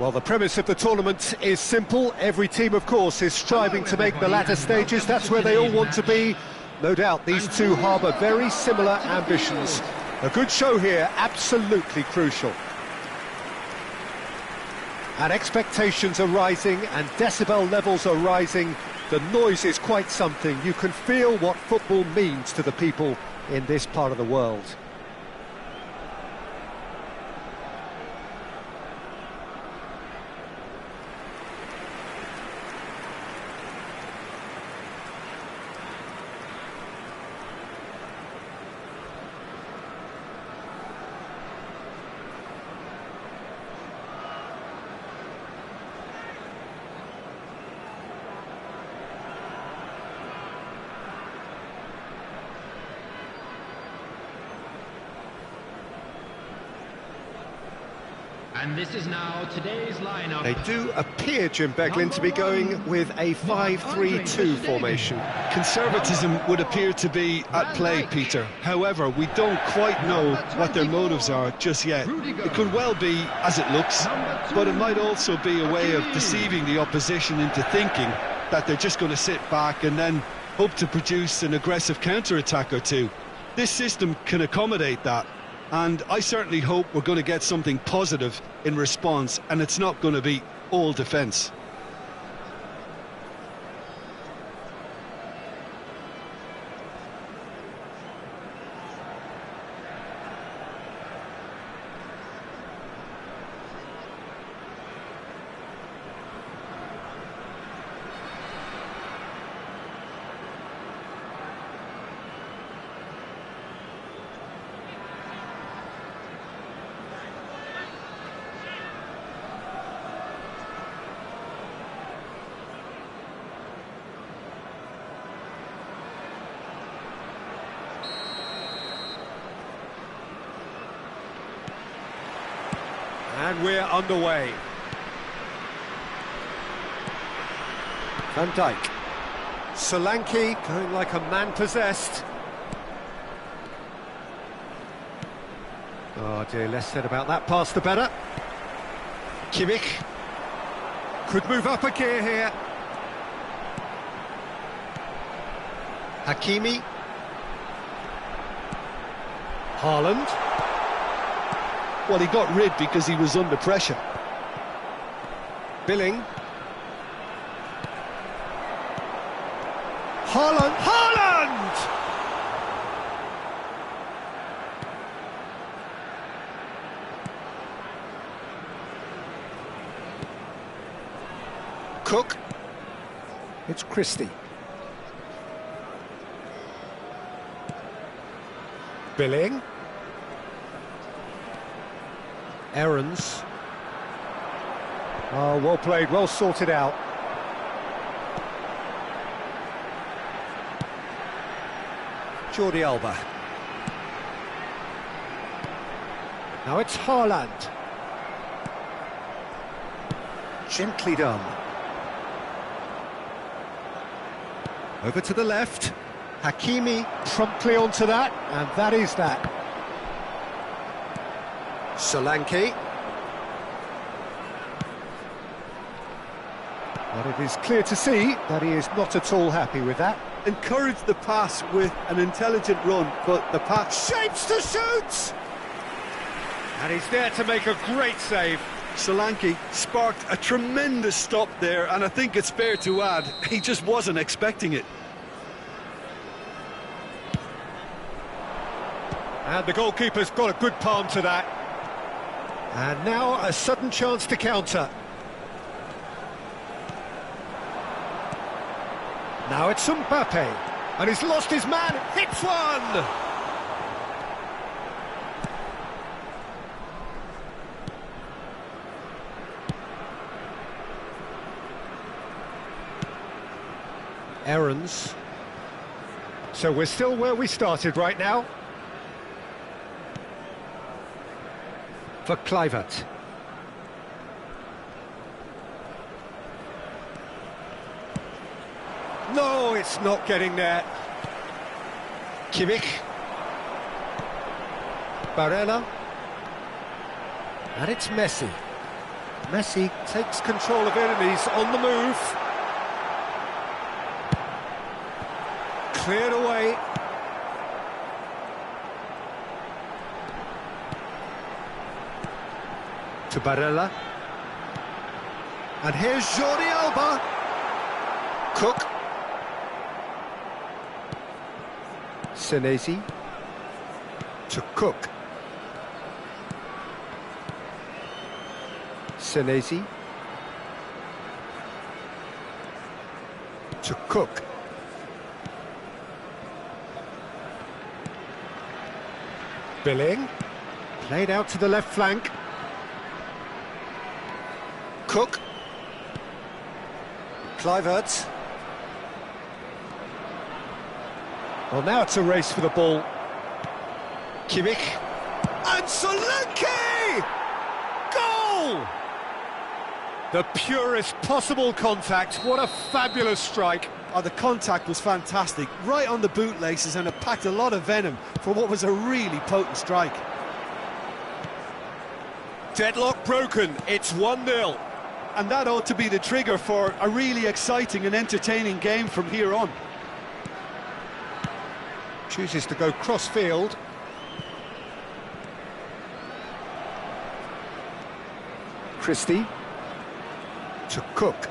Well, the premise of the tournament is simple. Every team, of course, is striving to make the latter stages. That's where they all want to be. No doubt these two harbour very similar ambitions. A good show here, absolutely crucial. And expectations are rising and decibel levels are rising. The noise is quite something. You can feel what football means to the people in this part of the world. And this is now today's lineup. They do appear, Jim Beglin, to be going with a 5-3-2 formation. Conservatism would appear to be at play, Peter. However, we don't quite know what their motives are just yet. It could well be as it looks, but it might also be a way of deceiving the opposition into thinking that they're just going to sit back and then hope to produce an aggressive counter-attack or two. This system can accommodate that. And I certainly hope we're going to get something positive in response, and it's not going to be all defence. And we're underway. Van Dijk. Solanke going like a man possessed. Oh dear, less said about that pass the better. Kimmich could move up a gear here. Hakimi. Haaland. Well, he got rid because he was under pressure. Billing. Haaland! Haaland! Cook. It's Christie. Billing. Aarons. Oh, well played, well sorted out. Jordi Alba. Now it's Haaland. Gently done. Over to the left. Hakimi promptly onto that, and that is that. Solanke. But it is clear to see that he is not at all happy with that. Encouraged the pass with an intelligent run, but the pass Shapes to shoot! And he's there to make a great save. Solanke sparked a tremendous stop there, and I think it's fair to add, he just wasn't expecting it. And the goalkeeper's got a good palm to that. And now a sudden chance to counter. Now it's Mbappe, and he's lost his man, hits one! Aarons. So we're still where we started right now. For Kluivert. No, it's not getting there. Kimmich. Barella. And it's Messi. Messi takes control of it and he's on the move. Cleared away. To Barella. And here's Jordi Alba. Cook. Senesi. To Cook. Senesi. To Cook. Billing. Played out to the left flank. Cook. Kluivert. Well, now it's a race for the ball. Kimmich. And Solanke! Goal! The purest possible contact. What a fabulous strike. Oh, the contact was fantastic, right on the bootlaces, and it packed a lot of venom for what was a really potent strike. Deadlock broken, it's 1-0. And that ought to be the trigger for a really exciting and entertaining game from here on. Chooses to go cross-field. Christie. To Cook.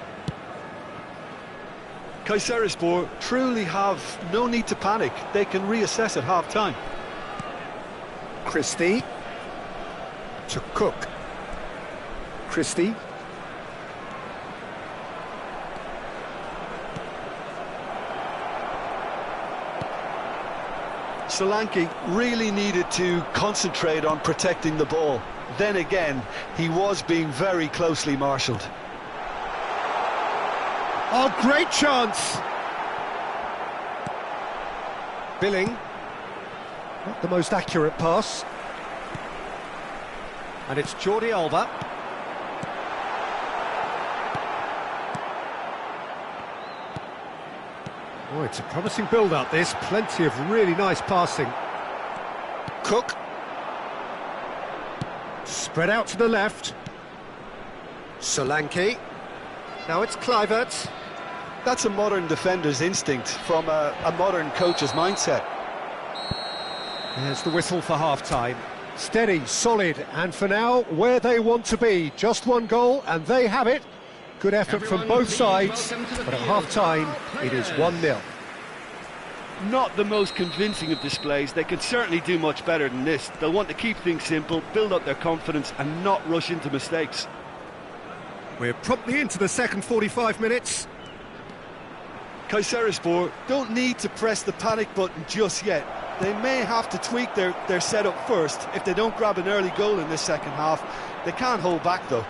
Kayserispor truly have no need to panic. They can reassess at half-time. Christie. To Cook. Christie. Solanke really needed to concentrate on protecting the ball. Then again, he was being very closely marshalled. Oh, great chance! Billing. Not the most accurate pass. And it's Jordi Alba. Oh, it's a promising build-up, this. Plenty of really nice passing. Cook. Spread out to the left. Solanke. Now it's Kluivert. That's a modern defender's instinct from a modern coach's mindset. There's the whistle for half-time. Steady, solid, and for now, where they want to be. Just one goal, and they have it. Good effort from both sides, but at half-time, it is 1-0. Not the most convincing of displays. They could certainly do much better than this. They'll want to keep things simple, build up their confidence, and not rush into mistakes. We're promptly into the second 45 minutes. Kayserispor don't need to press the panic button just yet. They may have to tweak their setup first if they don't grab an early goal in this second half. They can't hold back though.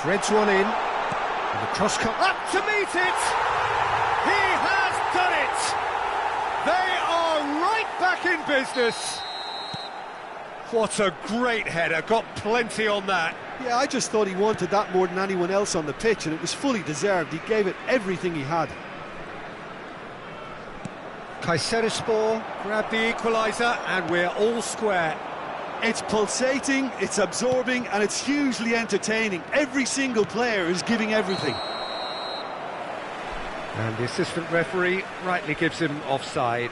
Threads one in, and the cross cut up to meet it! He has done it! They are right back in business! What a great header, got plenty on that. Yeah, I just thought he wanted that more than anyone else on the pitch, and it was fully deserved. He gave it everything he had. Kayserispor grab the equaliser, and we're all square. It's pulsating, it's absorbing, and it's hugely entertaining. Every single player is giving everything. And the assistant referee rightly gives him offside.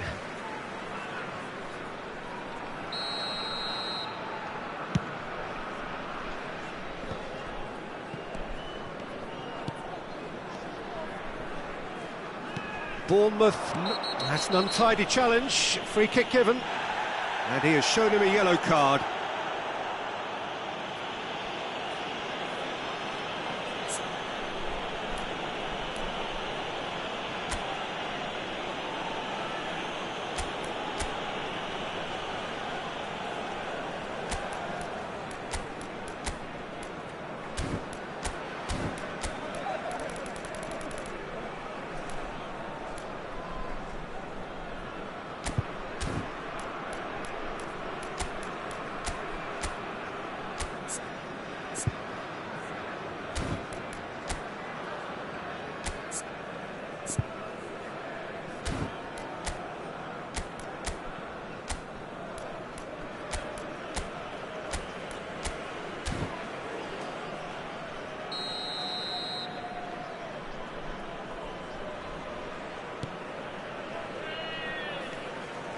Bournemouth, that's an untidy challenge, free kick given, and he has shown him a yellow card.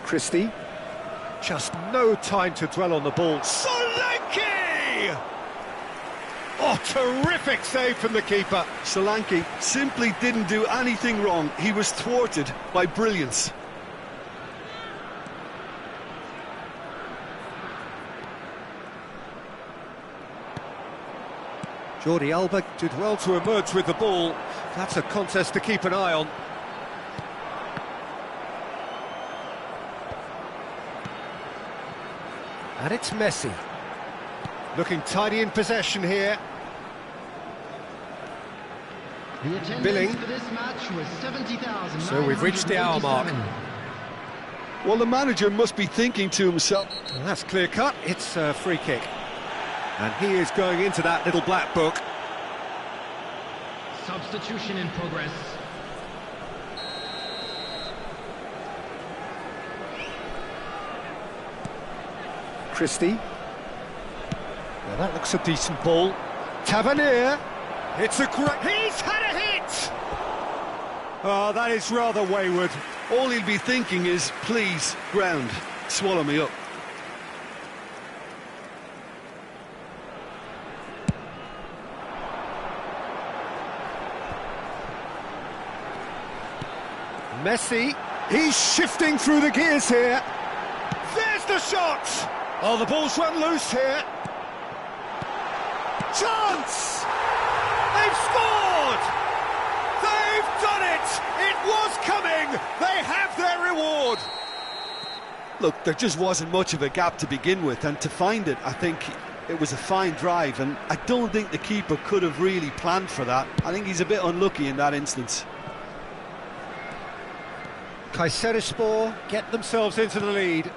Christie. Just no time to dwell on the ball. Solanke! Oh, terrific save from the keeper. Solanke simply didn't do anything wrong. He was thwarted by brilliance. Jordi Alba did well to emerge with the ball. That's a contest to keep an eye on. And it's Messi. Looking tidy in possession here. The attendance Billing. for this match was 70,000. So we've reached the hour mark. Well, the manager must be thinking to himself, And that's clear cut. It's a free kick. And he is going into that little black book. Substitution in progress. Christie. Now that looks a decent ball. Tavernier. It's a great... He's had a hit! Oh, that is rather wayward. all he'll be thinking is, please, ground, swallow me up. Messi, he's shifting through the gears here. There's the shot! Oh, the ball's run loose here. Chance! They've scored! They've done it! It was coming! They have their reward! Look, there just wasn't much of a gap to begin with, and to find it, I think it was a fine drive, and I don't think the keeper could have really planned for that. I think he's a bit unlucky in that instance. Kayserispor get themselves into the lead.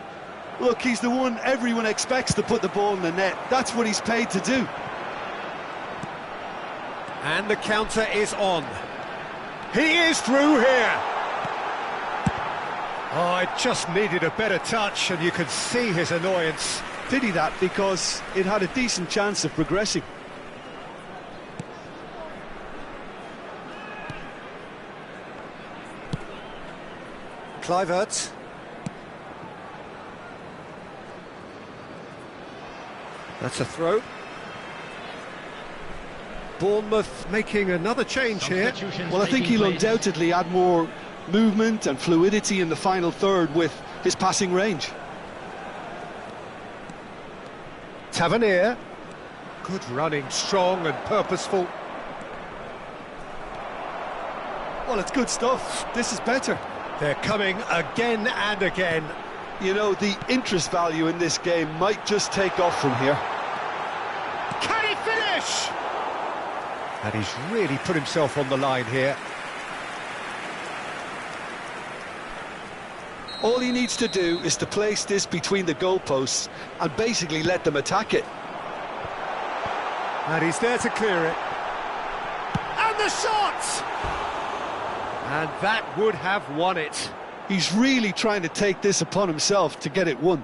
Look, he's the one everyone expects to put the ball in the net. That's what he's paid to do. And the counter is on. He is through here. Oh, it just needed a better touch, and you could see his annoyance. Pity that, because it had a decent chance of progressing. Kluivert. That's a throw. Bournemouth making another change here. Well, I think he'll undoubtedly add more movement and fluidity in the final third with his passing range. Tavernier. Good running, strong and purposeful. Well, it's good stuff. This is better. They're coming again and again. You know, the interest value in this game might just take off from here. Can he finish? And he's really put himself on the line here. All he needs to do is to place this between the goalposts and basically let them attack it. And he's there to clear it. And the shot! And that would have won it. He's really trying to take this upon himself to get it won.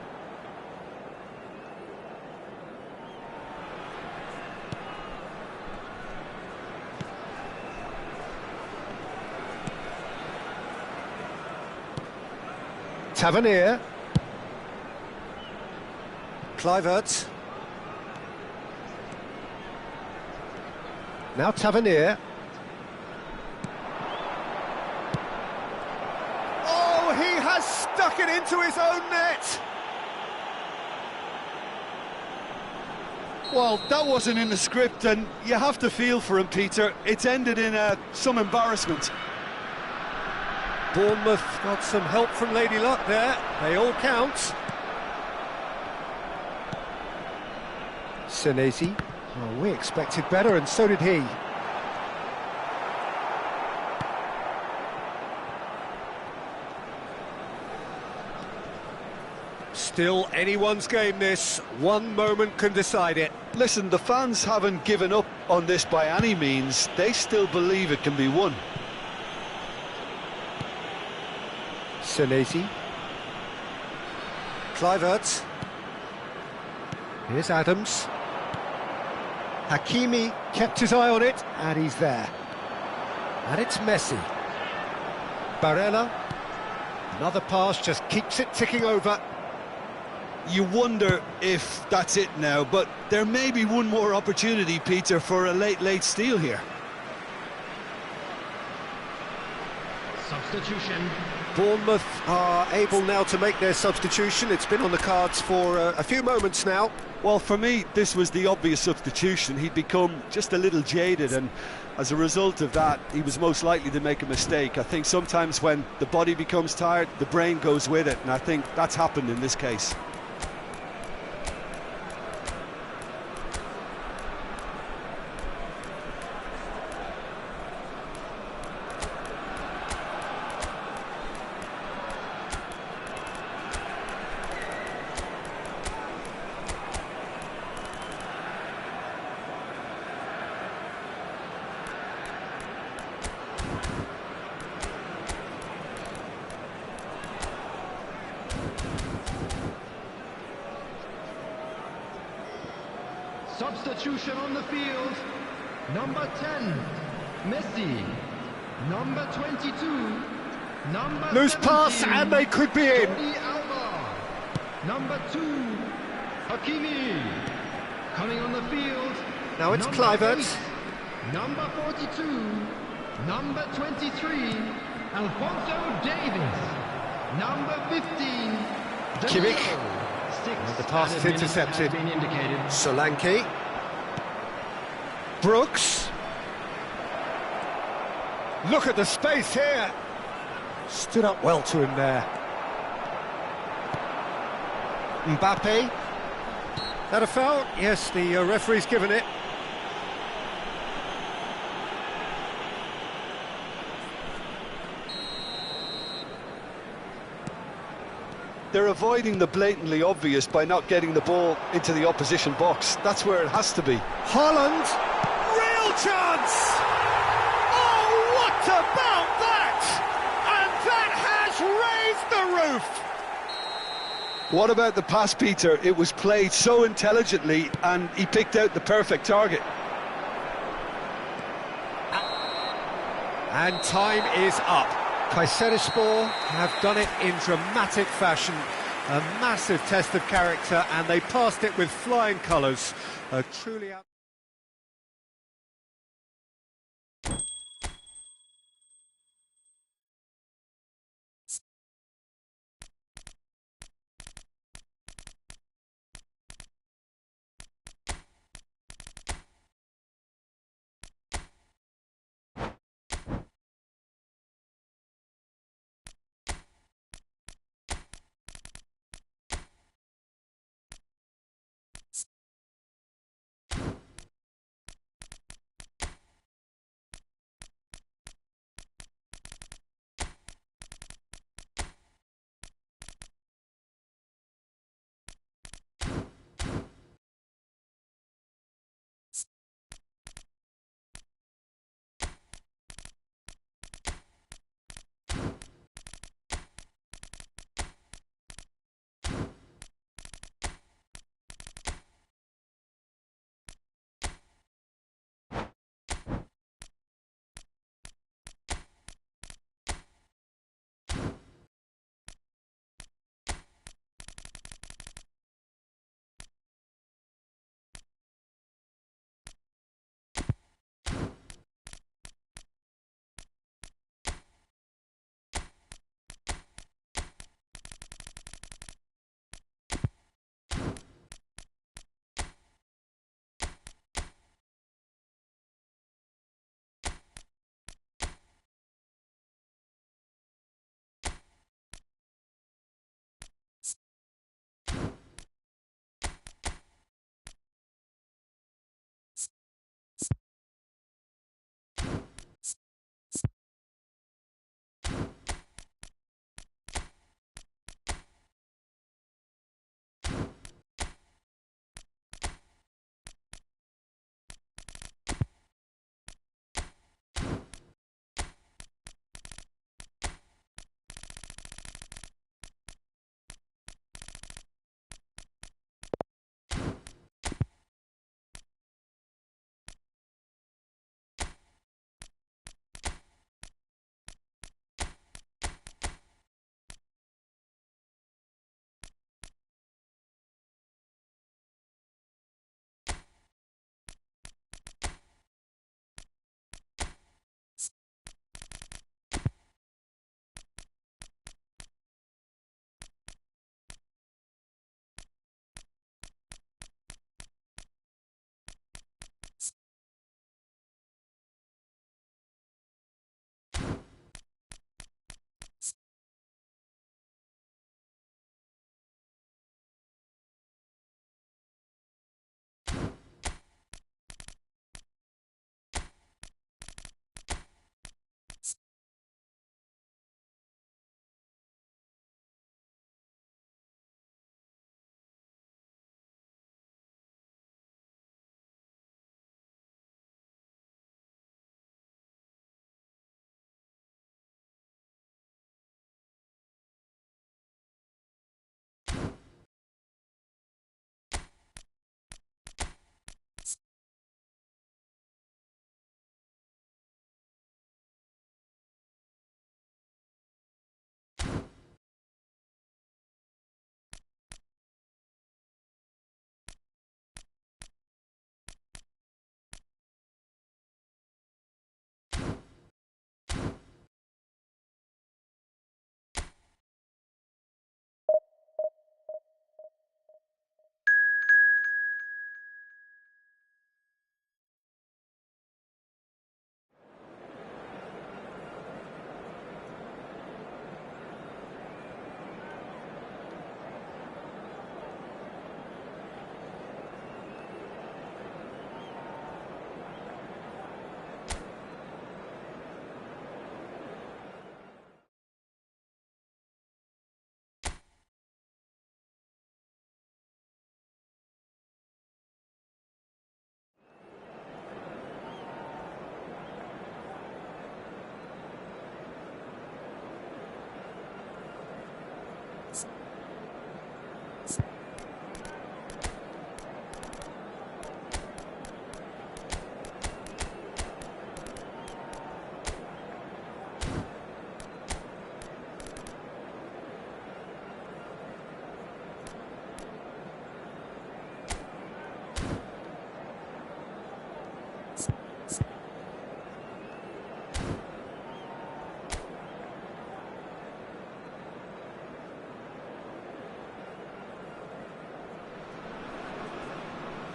Tavernier. Kluivert. Now Tavernier. Oh, he has stuck it into his own net. Well, that wasn't in the script, and you have to feel for him, Peter. It's ended in some embarrassment. Bournemouth got some help from Lady Luck there. They all count. Senesi. Oh, we expected better, and so did he. Still anyone's game, this. One moment can decide it. Listen, the fans haven't given up on this by any means. They still believe it can be won. Senesi. Kluivert. Here's Adams. Hakimi kept his eye on it, and he's there. And it's Messi. Barella. Another pass just keeps it ticking over. You wonder if that's it now, but there may be one more opportunity, Peter, for a late steal here. Substitution. Bournemouth are able now to make their substitution. It's been on the cards for a few moments now. Well, for me, this was the obvious substitution. He'd become just a little jaded, and as a result of that, he was most likely to make a mistake. I think sometimes when the body becomes tired, the brain goes with it, and I think that's happened in this case. Substitution on the field. Number 10, Messi. Number 22, number Loose 17, pass and they could be in. Jordi Alba. Number 2, Hakimi. Coming on the field. Now it's number Kluivert. 8, number 42, number 23, Alphonso Davies. Number 15, Kimmich. Danilo. The pass is intercepted. Been indicated. Solanke. Brooks. Look at the space here. Stood up well to him there. Mbappe. That a foul? Yes, the referee's given it. They're avoiding the blatantly obvious by not getting the ball into the opposition box. That's where it has to be. Haaland. Real chance! Oh, what about that? And that has raised the roof! What about the pass, Peter? It was played so intelligently and he picked out the perfect target. And time is up. Kayserispor have done it in dramatic fashion. A massive test of character, and they passed it with flying colours. A truly out.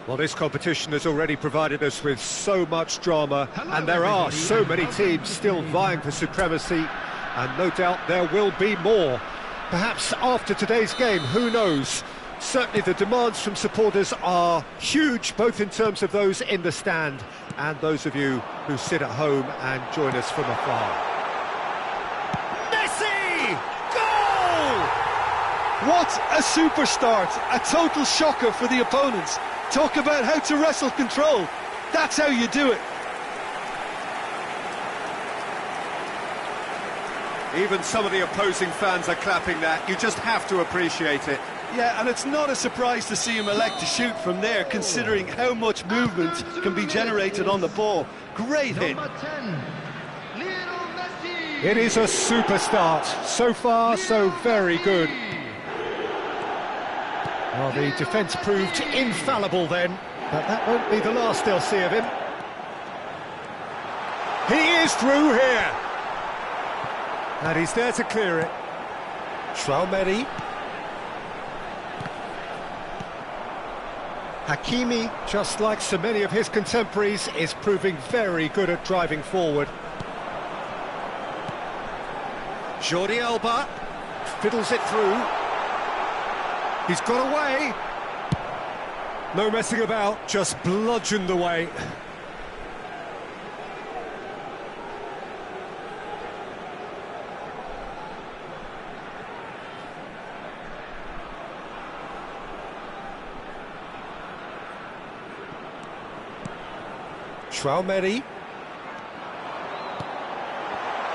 Well, this competition has already provided us with so much drama, and there are so many teams still vying for supremacy, and no doubt there will be more. Perhaps after today's game, who knows? Certainly the demands from supporters are huge, both in terms of those in the stand and those of you who sit at home and join us from afar. Messi! Goal! What a super start! A total shocker for the opponents. Talk about how to wrestle control. That's how you do it. Even some of the opposing fans are clapping that. You just have to appreciate it. Yeah, and it's not a surprise to see him elect to shoot from there, considering how much movement can be generated on the ball. Great hit. Number 10, Lionel Messi. It is a super start. So far, so very good. Well, the defence proved infallible then, but that won't be the last they'll see of him. He is through here. And he's there to clear it. Traumeri. Hakimi, just like so many of his contemporaries, is proving very good at driving forward. Jordi Alba fiddles it through. He's got away. No messing about, just bludgeoned away. Traumeri.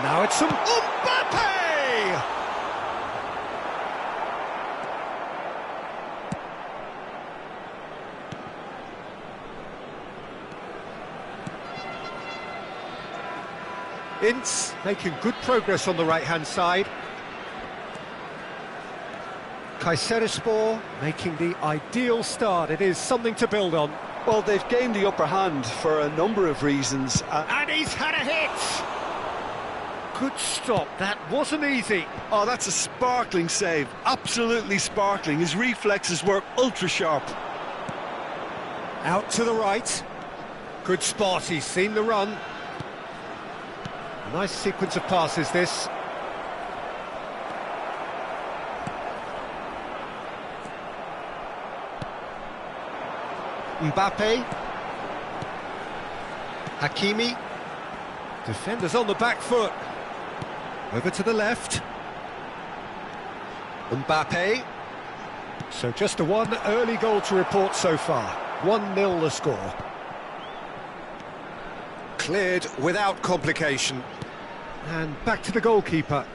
Now it's some Mbappe! Ince making good progress on the right-hand side. Kayserispor making the ideal start. It is something to build on. Well, they've gained the upper hand for a number of reasons. And he's had a hit! Good stop, that wasn't easy. Oh, that's a sparkling save. Absolutely sparkling. His reflexes were ultra-sharp. Out to the right. Good spot, he's seen the run. Nice sequence of passes, this. Mbappe. Hakimi. Defenders on the back foot. Over to the left. Mbappe. So just a one early goal to report so far. 1-0 the score. Cleared without complication. And back to the goalkeeper.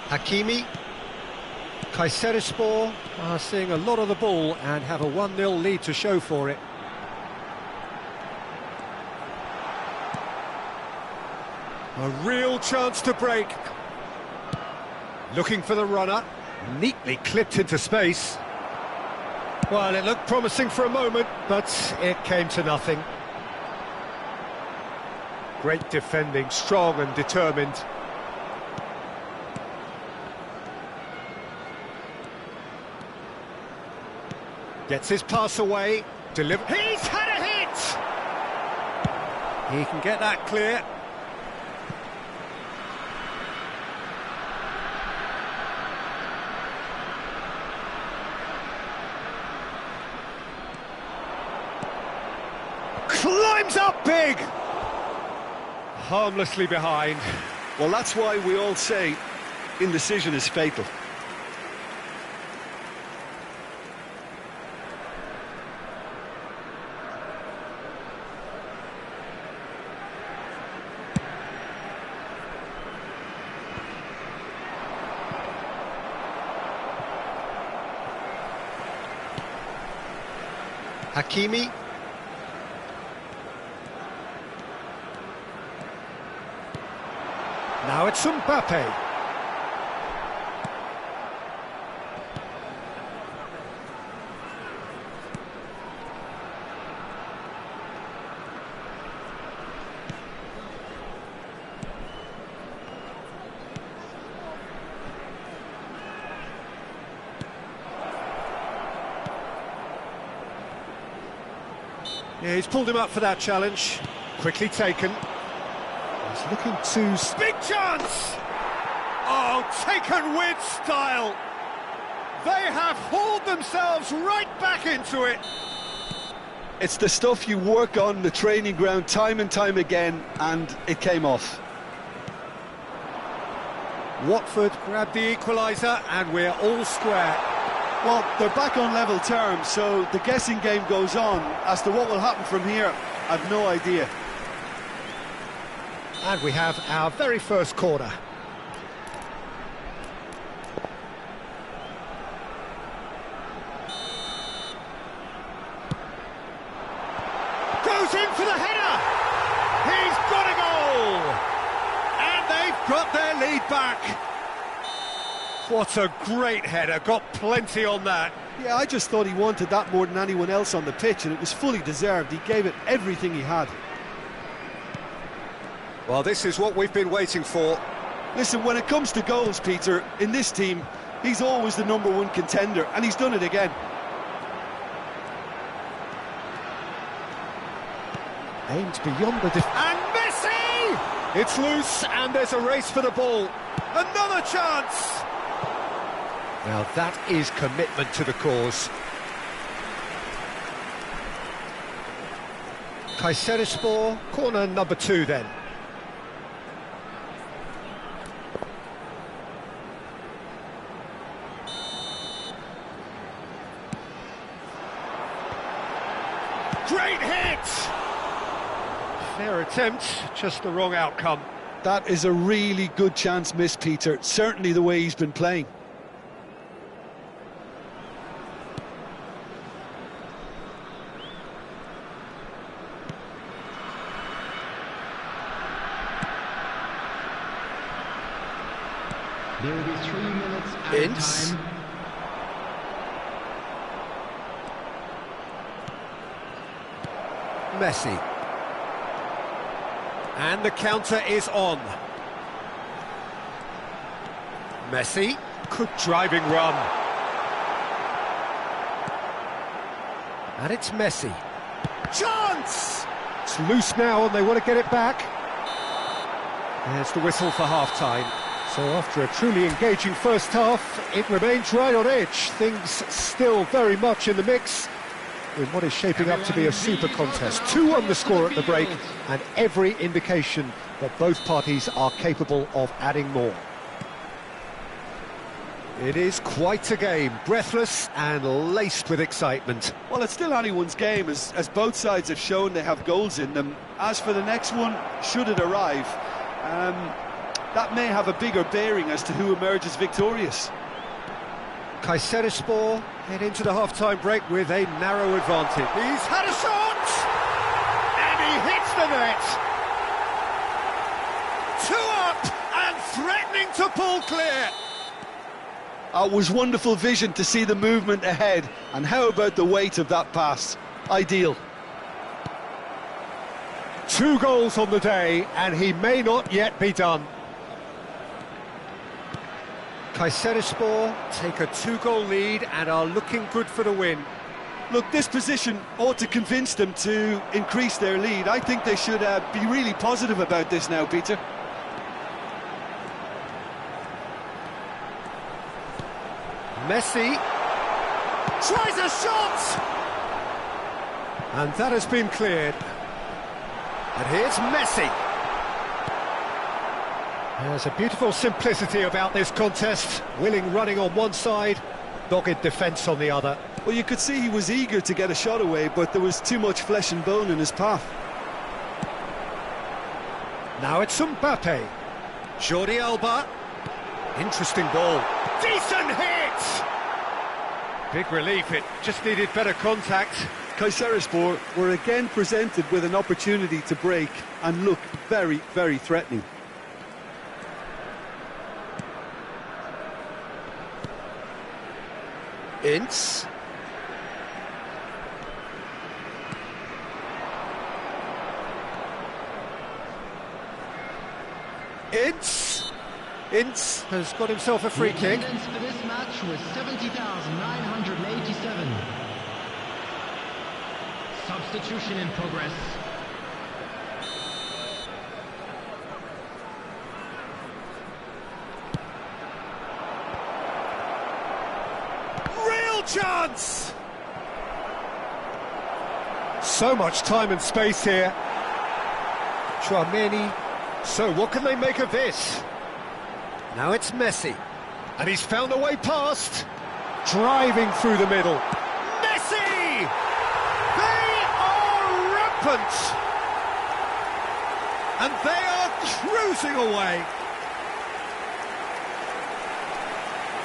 Hakimi. Kayserispor are seeing a lot of the ball and have a 1-0 lead to show for it. A real chance to break. Looking for the runner. Neatly clipped into space. Well, it looked promising for a moment, but it came to nothing. Great defending, strong and determined. Gets his pass away. He's had a hit! He can get that clear. Climbs up big! Harmlessly behind. Well, that's why we all say indecision is fatal. Hakimi. Now it's Mbappe. Yeah, he's pulled him up for that challenge. Quickly taken. He's looking to... Big chance! Oh, taken with style. They have hauled themselves right back into it. It's the stuff you work on the training ground time and time again, and it came off. Watford grabbed the equaliser, and we're all square. Well, they're back on level terms, so the guessing game goes on. As to what will happen from here, I've no idea. And we have our very first corner. Goes in for the header! He's got a goal! And they've got their lead back. What a great header, got plenty on that. Yeah, I just thought he wanted that more than anyone else on the pitch, and it was fully deserved. He gave it everything he had. Well, this is what we've been waiting for. Listen, when it comes to goals, Peter, in this team, he's always the #1 contender, and he's done it again. Aimed beyond the and Messi! It's loose, and there's a race for the ball. Another chance! Now that is commitment to the cause. Kayserispor, corner number 2 then. Great hit! Fair attempt, just the wrong outcome. That is a really good chance missed, Peter. Certainly the way he's been playing. There will be 3 minutes added time. Messi. And the counter is on. Messi. Good driving run. And it's Messi. Chance! It's loose now and they want to get it back. There's the whistle for half-time. So after a truly engaging first half, it remains right on edge. Things still very much in the mix in what is shaping up to be a super contest. 2 on the score at the break, and every indication that both parties are capable of adding more. It is quite a game, breathless and laced with excitement. Well, it's still anyone's game, as both sides have shown they have goals in them. As for the next one, should it arrive, that may have a bigger bearing as to who emerges victorious. Kayserispor head into the half-time break with a narrow advantage. He's had a shot! And he hits the net! 2 up and threatening to pull clear! It was wonderful vision to see the movement ahead, and how about the weight of that pass? Ideal. 2 goals on the day, and he may not yet be done. Kayserispor take a 2-goal lead and are looking good for the win. Look, this position ought to convince them to increase their lead. I think they should be really positive about this now, Peter. Messi tries a shot! And that has been cleared. And here's Messi. There's a beautiful simplicity about this contest. Willing running on one side, dogged defence on the other. Well, you could see he was eager to get a shot away, but there was too much flesh and bone in his path. Now it's Mbappe. Jordi Alba. Interesting ball. Decent hit! Big relief, it just needed better contact. Kayserispor were again presented with an opportunity to break and look very, very threatening. Ince. Ince has got himself a free kick. Attendance for this match was 70,987. Substitution in progress. Real chance! So much time and space here. Tchouameni. So what can they make of this? Now it's Messi. And he's found a way past. Driving through the middle. Messi! They are rampant! And they are cruising away.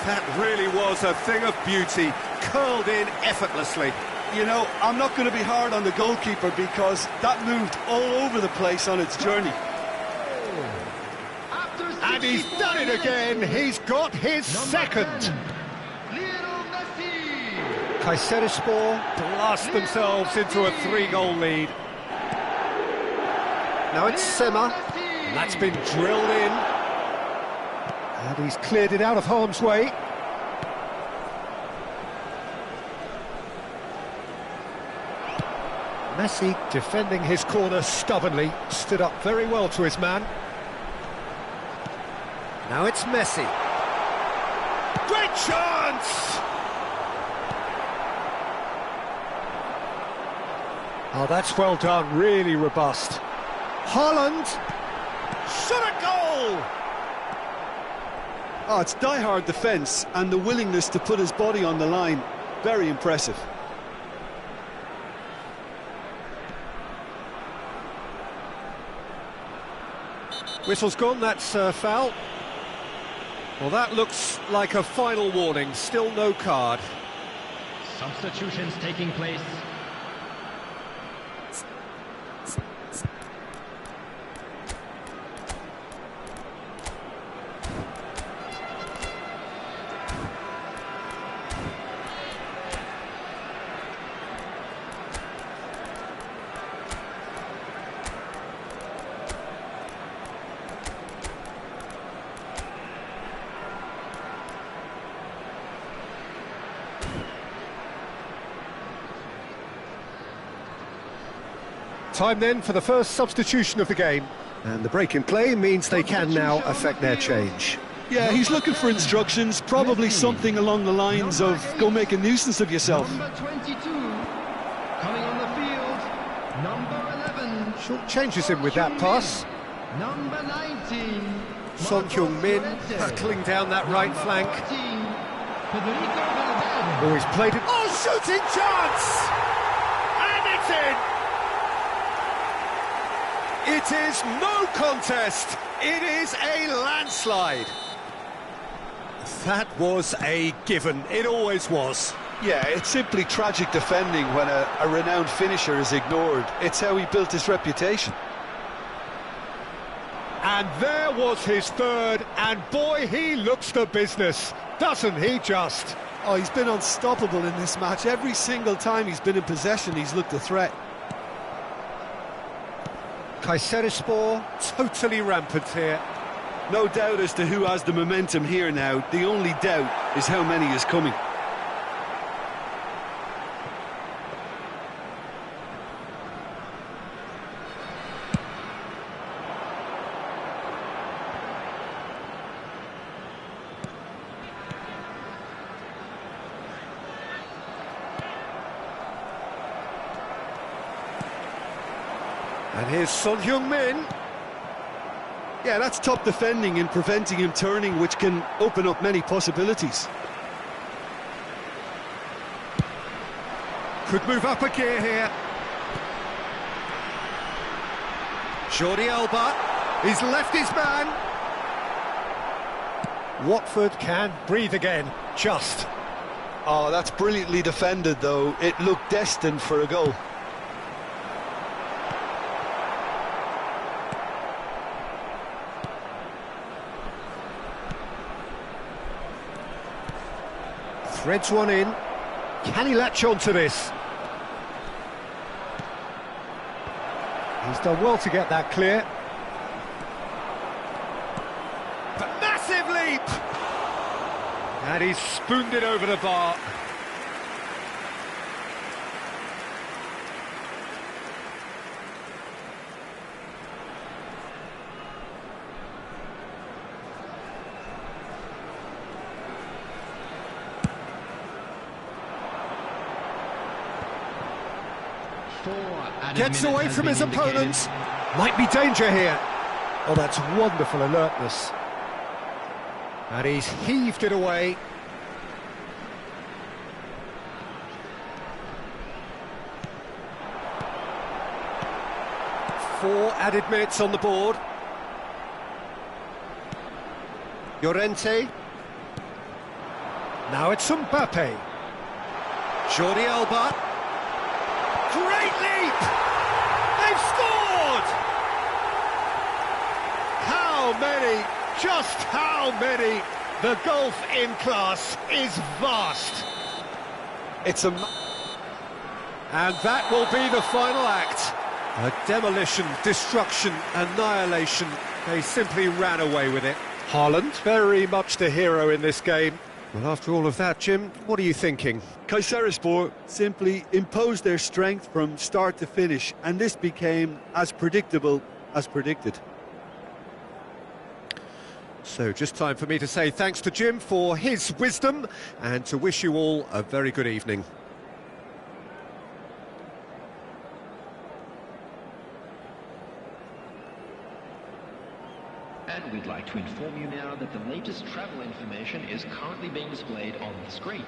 That really was a thing of beauty, curled in effortlessly. You know, I'm not going to be hard on the goalkeeper because that moved all over the place on its journey. And he's done it again. He's got his second. Kayserispor blast themselves into a 3-goal lead. Now it's Sema. And that's been drilled in. And he's cleared it out of harm's way. Messi defending his corner stubbornly. Stood up very well to his man. Now it's Messi. Great chance! Oh, that's well done, really robust. Haaland! Shot a goal! Oh, it's die-hard defence and the willingness to put his body on the line. Very impressive. Whistle's gone, that's a foul. Well, that looks like a final warning, still no card. Substitutions taking place. Time then for the first substitution of the game. And the break in play means they can now affect their change. Yeah, he's looking for instructions, probably something along the lines of, go make a nuisance of yourself. Number 22, coming on the field, number 11. Short changes him with that pass. Number 19. Son Heung-min battling down that right flank. Oh, he's played it. Oh, shooting chance! And it's in! It is no contest. It is a landslide. That was a given. It always was. Yeah, it's simply tragic defending when a renowned finisher is ignored. It's how he built his reputation. And there was his third, and boy, he looks the business, doesn't he just? Oh, he's been unstoppable in this match. Every single time he's been in possession, he's looked a threat. Kayserispor totally rampant here. No doubt as to who has the momentum here now. The only doubt is how many is coming. And here's Son Heung-min. Yeah, that's top defending and preventing him turning, which can open up many possibilities. Could move up a gear here. Jordi Alba, he's left his man. Watford can breathe again, just. Oh, that's brilliantly defended, though. It looked destined for a goal. Threads one in. Can he latch on to this? He's done well to get that clear. But massive leap! And he's spooned it over the bar. Gets away from his opponents. Might be danger here. Oh, that's wonderful alertness. And he's heaved it away. Four added minutes on the board. Llorente. Now it's Mbappe. Jordi Alba. Great leap! They've scored! How many? Just how many? The gulf in class is vast. And that will be the final act. A demolition, destruction, annihilation. They simply ran away with it. Haaland, very much the hero in this game. Well, after all of that, Jim, what are you thinking? Kayserispor simply imposed their strength from start to finish, and this became as predictable as predicted. So just time for me to say thanks to Jim for his wisdom and to wish you all a very good evening. And we'd like to inform you now that the latest travel information is currently being displayed on the screen.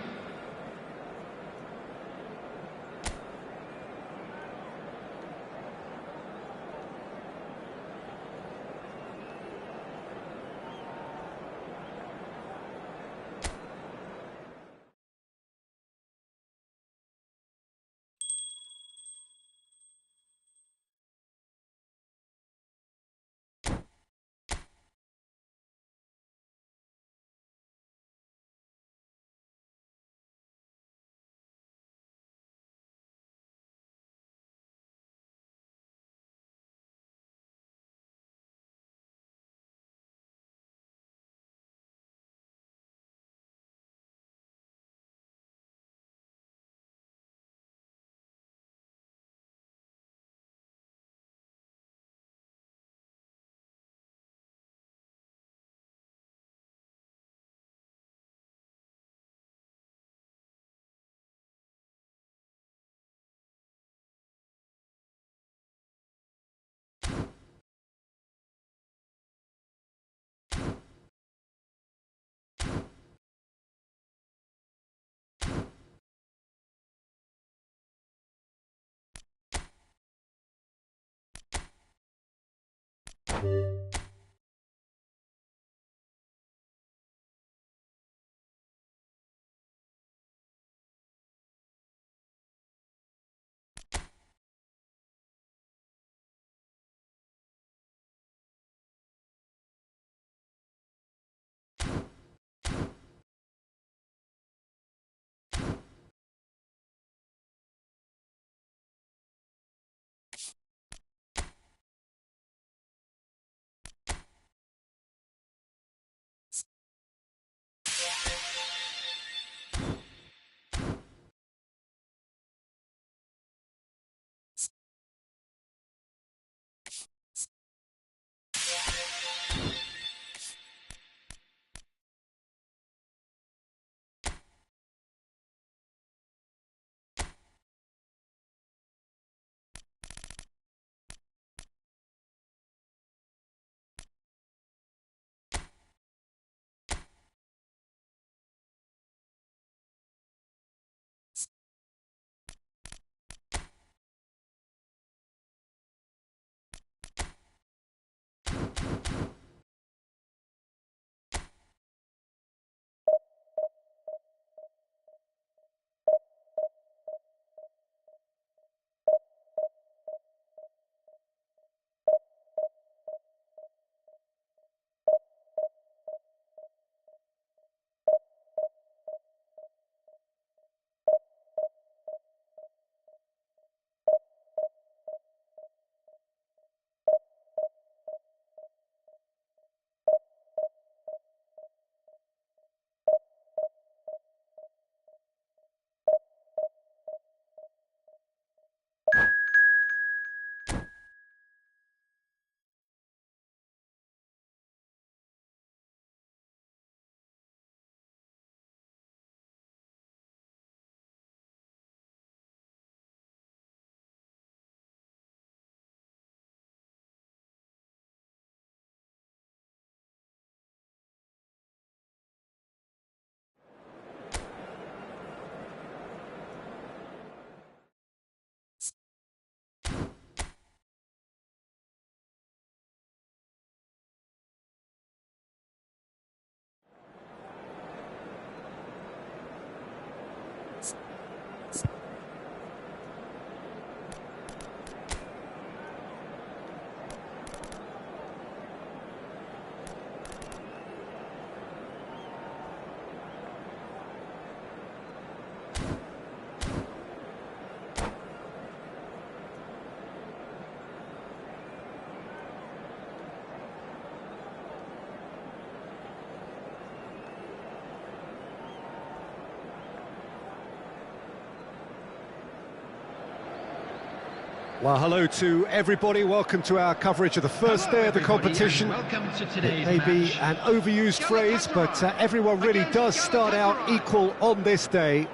Well, hello to everybody. Welcome to our coverage of the first day of the competition. Welcome to today's It may be match. an overused phrase, but everyone really does start out equal on this day.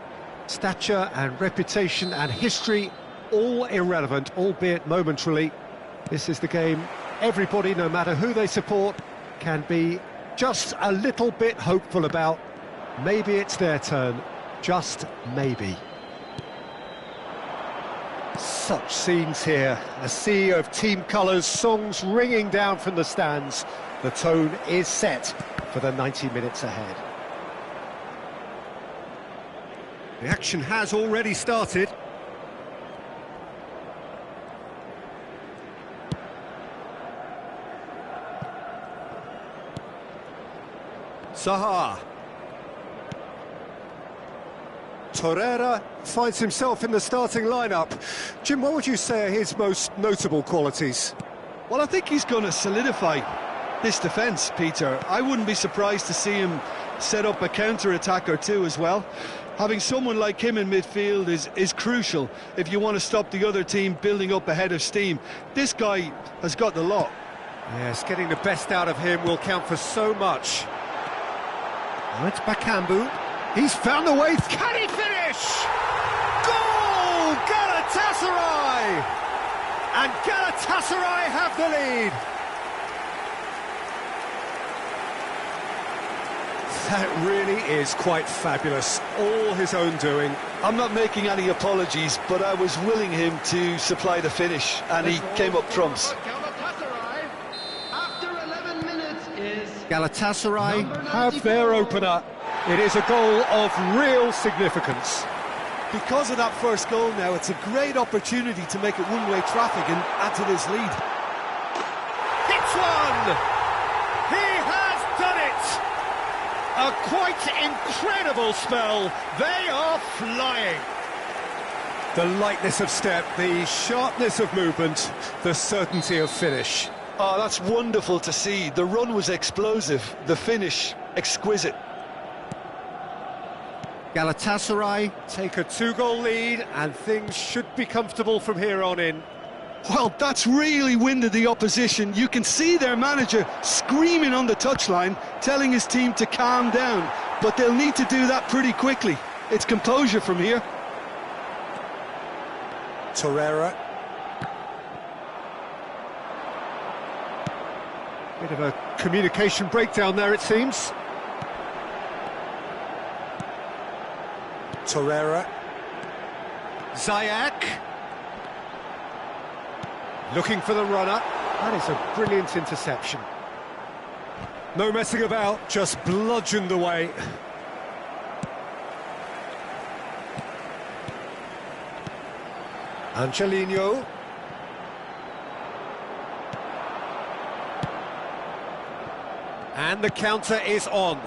Stature and reputation and history, all irrelevant, albeit momentarily. This is the game everybody, no matter who they support, can be just a little bit hopeful about. Maybe it's their turn, just maybe. Such scenes here, a sea of team colours, songs ringing down from the stands. The tone is set for the 90 minutes ahead. The action has already started. Zaha. Torreira finds himself in the starting lineup. Jim, what would you say are his most notable qualities? Well, I think he's going to solidify this defence, Peter. I wouldn't be surprised to see him set up a counter-attack or two as well. Having someone like him in midfield is crucial if you want to stop the other team building up a head of steam. This guy has got the lot. Yes, getting the best out of him will count for so much. Now it's Bakambu. He's found the way. Can he finish? Goal! Galatasaray! And Galatasaray have the lead. That really is quite fabulous. All his own doing. I'm not making any apologies, but I was willing him to supply the finish, and he came up trumps. Galatasaray, after 11 minutes, is Galatasaray have their opener. It is a goal of real significance. Because of that first goal now, it's a great opportunity to make it one-way traffic and add to this lead. Hits one! He has done it! A quite incredible spell. They are flying. The lightness of step, the sharpness of movement, the certainty of finish. Oh, that's wonderful to see. The run was explosive, the finish exquisite. Galatasaray take a 2-goal lead and things should be comfortable from here on in. Well, that's really winded the opposition. You can see their manager screaming on the touchline, telling his team to calm down, but they'll need to do that pretty quickly. It's composure from here. Torreira. Bit of a communication breakdown there, it seems. Torreira. Ziyech. Looking for the runner. That is a brilliant interception. No messing about, just bludgeoned away. Angelino. And the counter is on.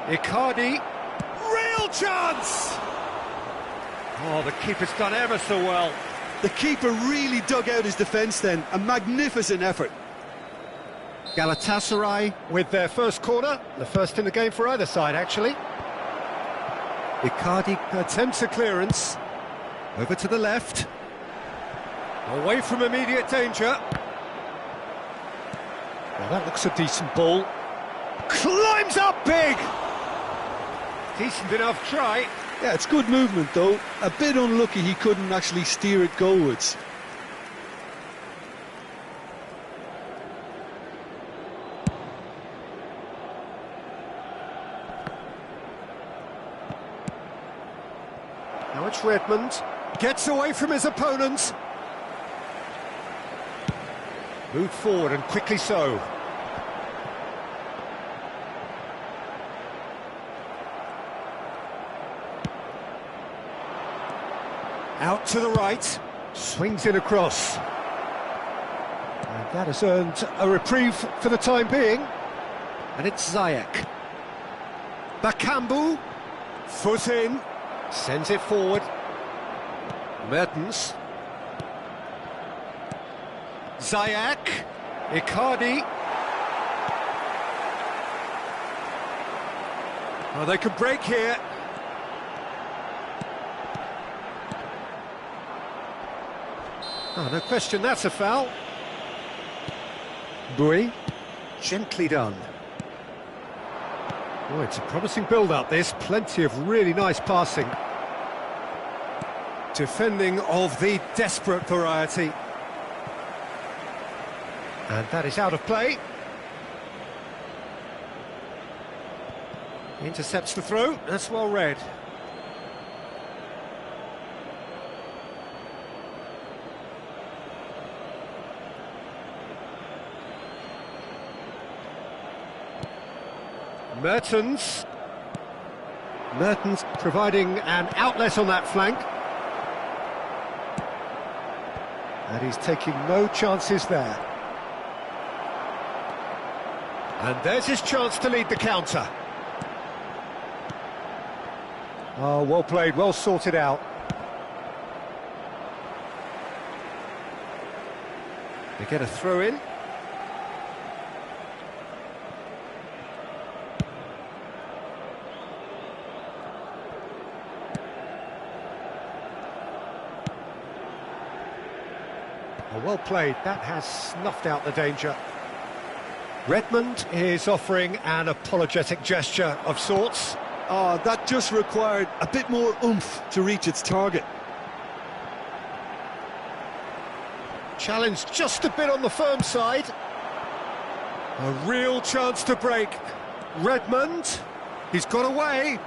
Icardi. Real chance! Oh, the keeper's done ever so well. The keeper really dug out his defence then. A magnificent effort. Galatasaray with their first corner. The first in the game for either side, actually. Icardi attempts a clearance. Over to the left. Away from immediate danger. Well, that looks a decent ball. Climbs up big! Decent enough try. Yeah, it's good movement though. A bit unlucky he couldn't actually steer it goalwards. Now it's Redmond. Gets away from his opponent. Moved forward and quickly so. Out to the right, swings in across. And that has earned a reprieve for the time being. And it's Ziyech. Bakambu, foot in, sends it forward. Mertens. Ziyech, Icardi. Oh, they could break here. Oh, no question, that's a foul. Bui, gently done. Oh, it's a promising build-up, this. Plenty of really nice passing. Defending of the desperate variety. And that is out of play. Intercepts the throw, that's well read. Mertens providing an outlet on that flank. And he's taking no chances there. And there's his chance to lead the counter. Oh, well played, well sorted out. They get a throw in. Oh, well played, that has snuffed out the danger. Redmond is offering an apologetic gesture of sorts. Oh, that just required a bit more oomph to reach its target. Challenge just a bit on the firm side. A real chance to break. Redmond, he's got away.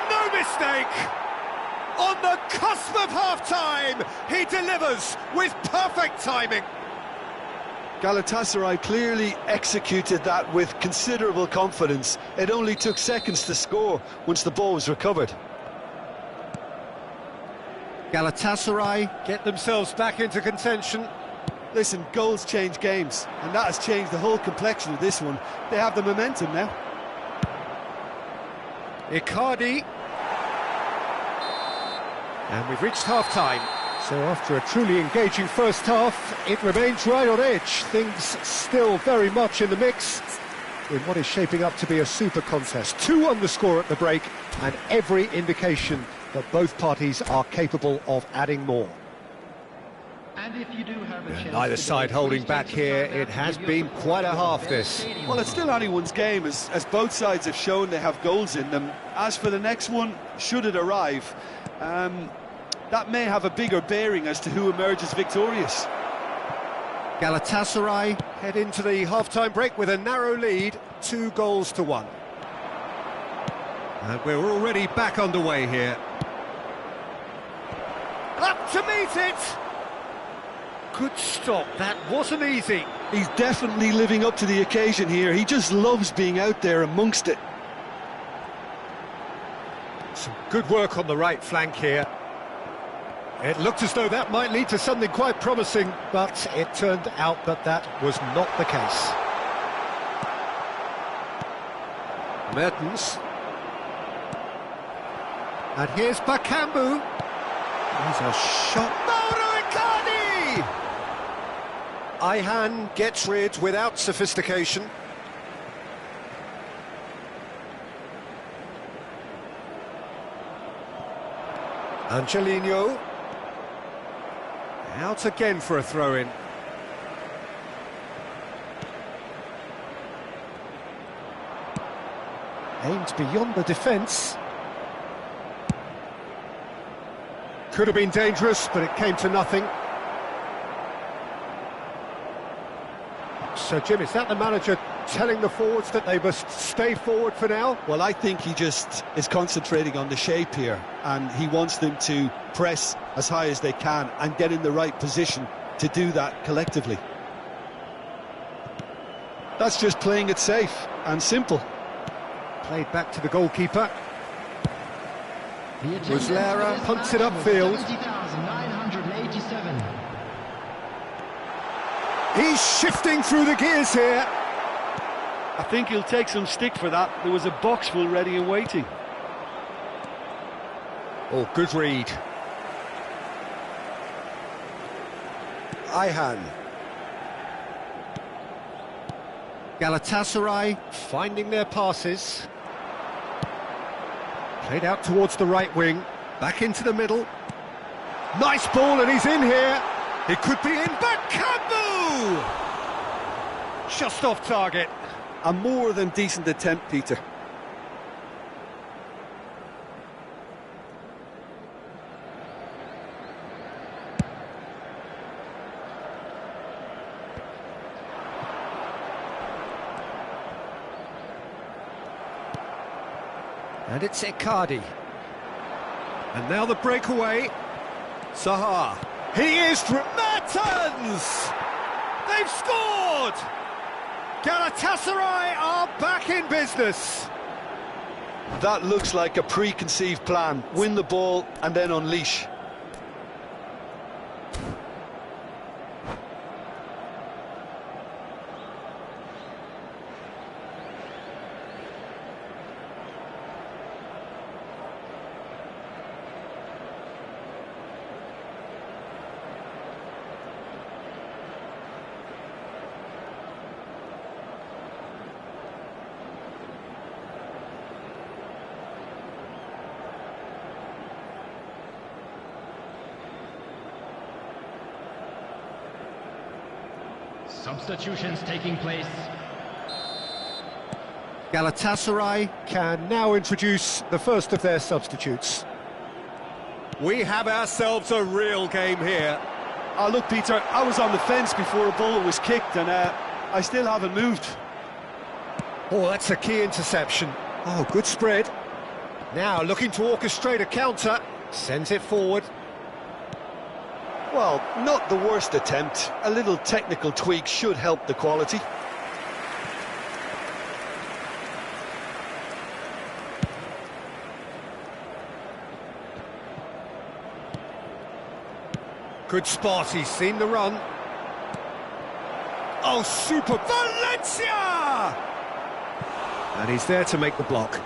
No mistake! On the cusp of half-time, he delivers with perfect timing. Galatasaray clearly executed that with considerable confidence. It only took seconds to score once the ball was recovered. Galatasaray get themselves back into contention. Listen, goals change games, and that has changed the whole complexion of this one. They have the momentum now. Icardi. And we've reached half-time. So after a truly engaging first half, it remains right on edge. Things still very much in the mix in what is shaping up to be a super contest. 2-1 the score at the break, and every indication that both parties are capable of adding more. And if you do have a chance, Neither side holding back here. It has been quite a half, this. Well, it's still anyone's game, as both sides have shown they have goals in them. As for the next one, should it arrive, that may have a bigger bearing as to who emerges victorious. Galatasaray head into the half-time break with a narrow lead, 2-1. And we're already back underway here. Up to meet it! Good stop, that wasn't easy. He's definitely living up to the occasion here. He just loves being out there amongst it. Some good work on the right flank here. It looked as though that might lead to something quite promising, but it turned out that that was not the case. Mertens. And here's Bakambu. There's a shot. Mauro Icardi! Ayhan gets rid without sophistication. Angelino. Out again for a throw-in. Aimed beyond the defence. Could have been dangerous, but it came to nothing. So, Jim, is that the manager telling the forwards that they must stay forward for now? Well, I think he just is concentrating on the shape here, and he wants them to press as high as they can and get in the right position to do that collectively. That's just playing it safe and simple. Played back to the goalkeeper. Muslera punts it upfield. 70,987. He's shifting through the gears here. I think he'll take some stick for that. There was a box full ready and waiting. Oh, good read. Ayhan. Galatasaray finding their passes. Played out towards the right wing, back into the middle. Nice ball, and he's in here. It could be in. Bakambu! Just off target. A more than decent attempt, Peter. And it's Icardi. And now the breakaway. Zaha. He is Mertens! They've scored! Galatasaray are back in business. That looks like a preconceived plan. Win the ball and then unleash. Substitutions taking place. Galatasaray can now introduce the first of their substitutes. We have ourselves a real game here. Oh, look, Peter, I was on the fence before a ball was kicked, and I still haven't moved. Oh, that's a key interception. Oh, good spread. Now looking to orchestrate a counter. Sends it forward. Well, not the worst attempt. A little technical tweak should help the quality. Good spot, he's seen the run. Oh, super! Valencia! And he's there to make the block.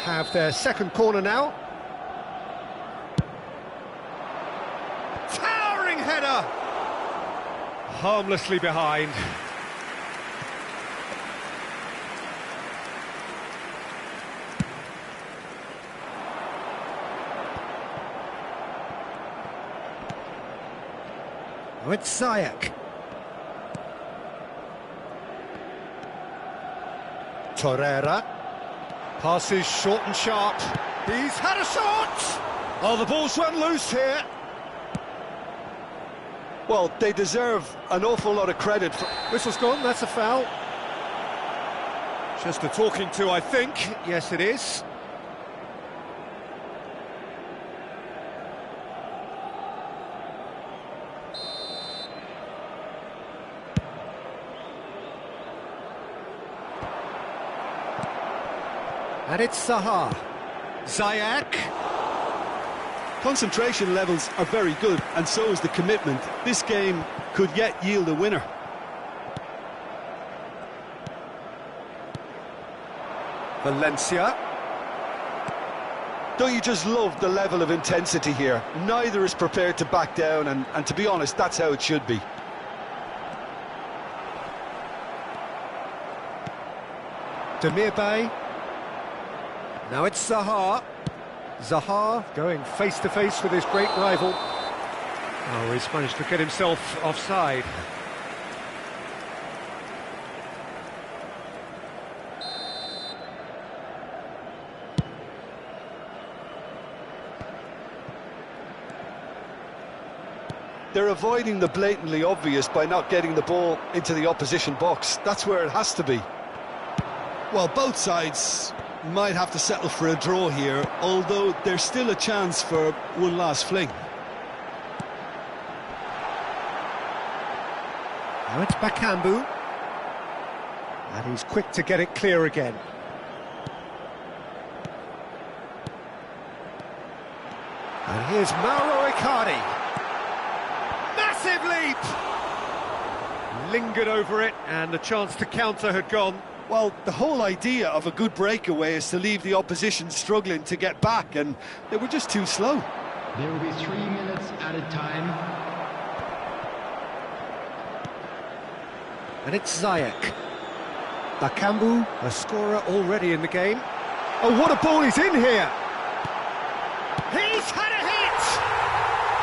Have their second corner now. Towering header! Harmlessly behind. Oh, it's Ziyech. Torreira. Passes short and sharp. He's had a shot! Oh, the ball's run loose here. Well, they deserve an awful lot of credit for... Whistle's gone, that's a foul. Just a talking to, I think. Yes, it is. And it's Zaha. Ziyech. Concentration levels are very good, and so is the commitment. This game could yet yield a winner. Valencia. Don't you just love the level of intensity here? Neither is prepared to back down, and to be honest, that's how it should be. Demirbay. Now it's Zaha. Zaha going face-to-face with his great rival. Oh, he's managed to get himself offside. They're avoiding the blatantly obvious by not getting the ball into the opposition box. That's where it has to be. Well, both sides might have to settle for a draw here, although there's still a chance for one last fling. Now it's Bakambu. And he's quick to get it clear again. And here's Mauro Icardi. Massive leap! Lingered over it, and the chance to counter had gone. Well, the whole idea of a good breakaway is to leave the opposition struggling to get back, and they were just too slow. There will be 3 minutes added time. And it's Ziyech. Akambu, a scorer already in the game. Oh, what a ball he's in here! He's had a hit!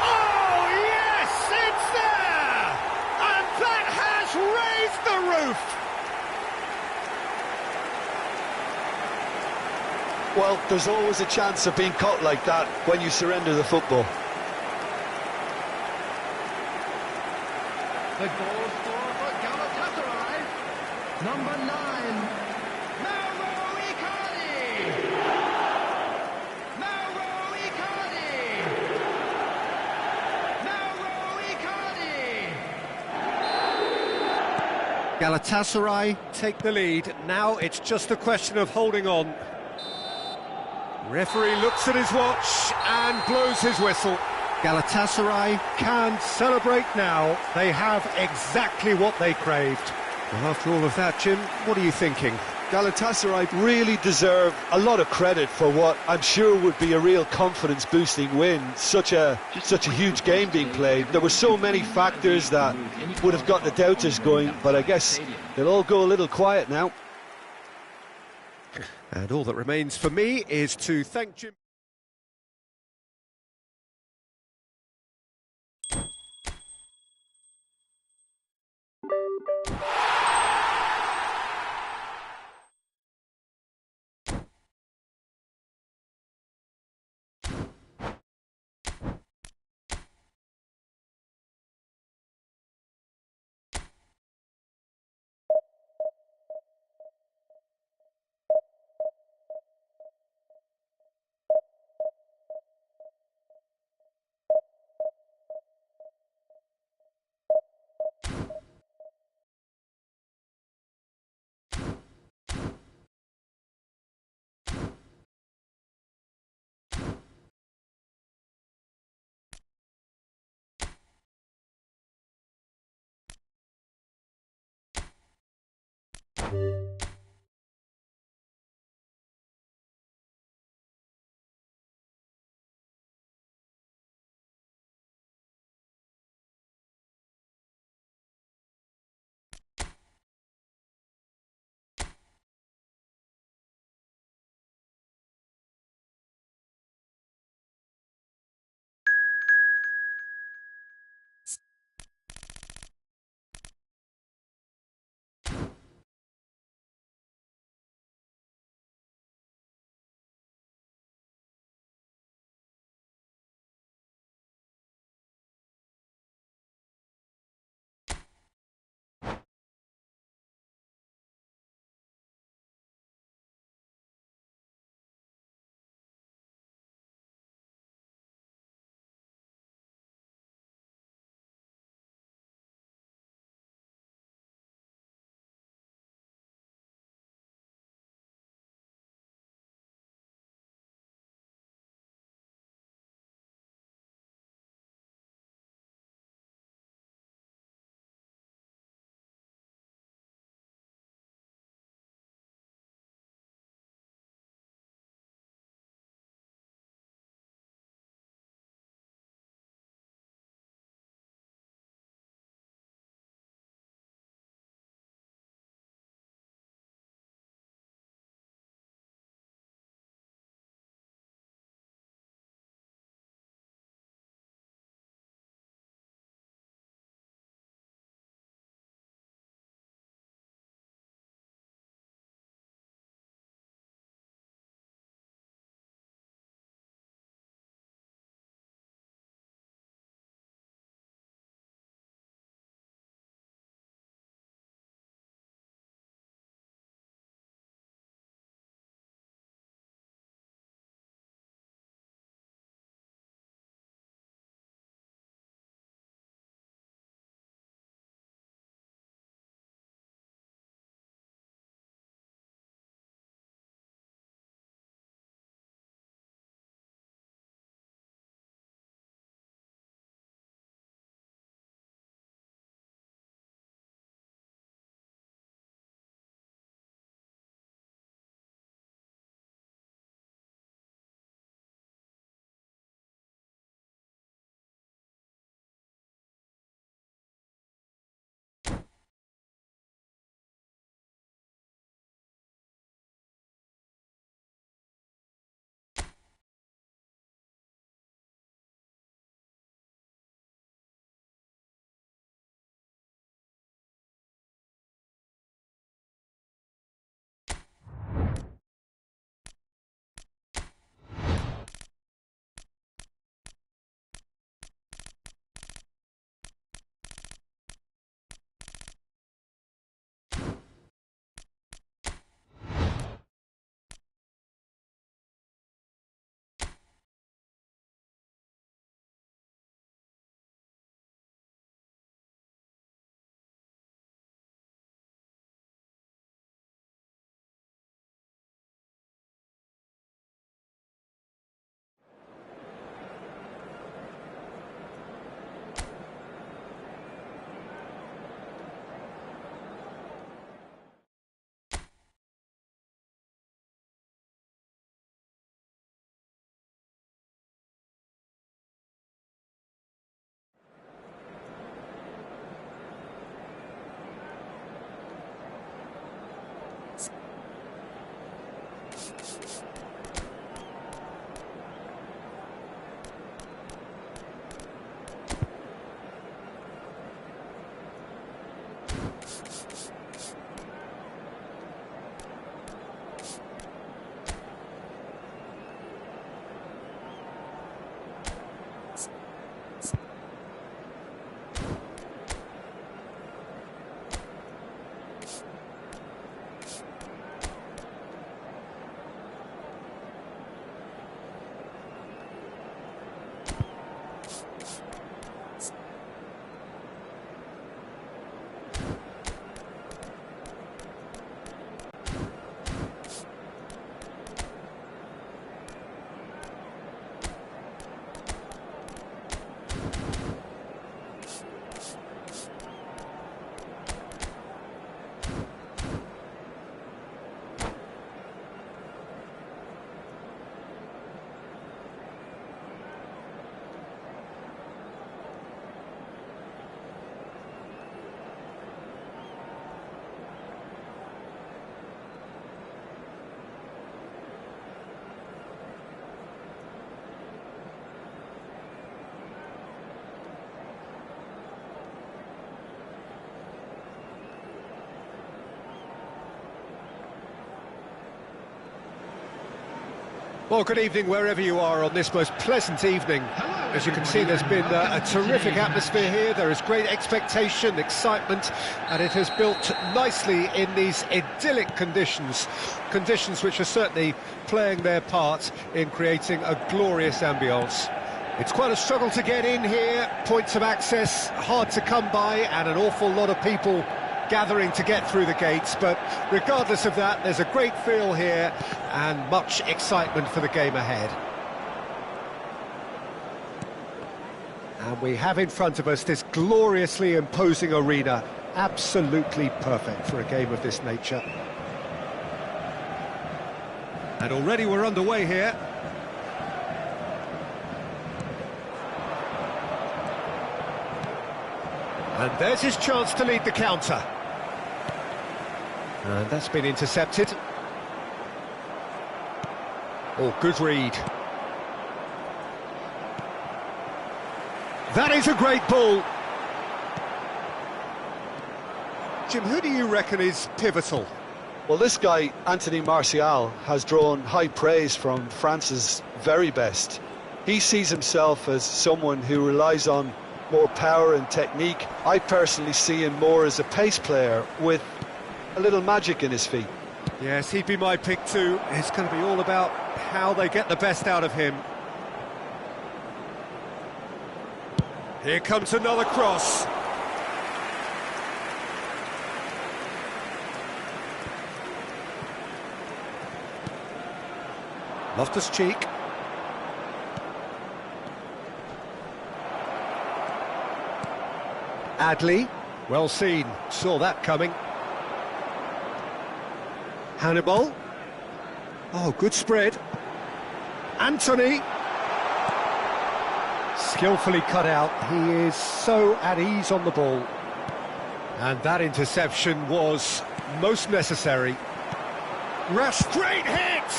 Oh, yes, it's there! And that has raised the roof! Well, there's always a chance of being caught like that when you surrender the football. The goal scorer for Galatasaray, number 9, Mauro Icardi! Mauro Icardi! Mauro Icardi! Galatasaray take the lead. Now it's just a question of holding on. Referee looks at his watch and blows his whistle. Galatasaray can celebrate now. They have exactly what they craved. Well, after all of that, Jim, what are you thinking? Galatasaray really deserve a lot of credit for what I'm sure would be a real confidence-boosting win. Such a huge game being played. There were so many factors that would have got the doubters going, but I guess they'll all go a little quiet now. And all that remains for me is to thank Jim. Well, good evening wherever you are on this most pleasant evening. As you can see, there's been a terrific atmosphere here. There is great expectation, excitement, and it has built nicely in these idyllic conditions. Conditions which are certainly playing their part in creating a glorious ambience. It's quite a struggle to get in here, points of access hard to come by, and an awful lot of people gathering to get through the gates, but regardless of that, there's a great feel here and much excitement for the game ahead. And we have in front of us this gloriously imposing arena, absolutely perfect for a game of this nature. And already we're underway here. And there's his chance to lead the counter. And that's been intercepted. Oh, good read. That is a great ball. Jim, who do you reckon is pivotal? Well, this guy, Anthony Martial, has drawn high praise from France's very best. He sees himself as someone who relies on more power and technique. I personally see him more as a pace player with a little magic in his feet. Yes, he'd be my pick too. It's going to be all about how they get the best out of him. Here comes another cross. Loftus-Cheek. Adley, well seen, saw that coming. Hannibal. Oh, good spread. Anthony. Skillfully cut out. He is so at ease on the ball. And that interception was most necessary. Great hit!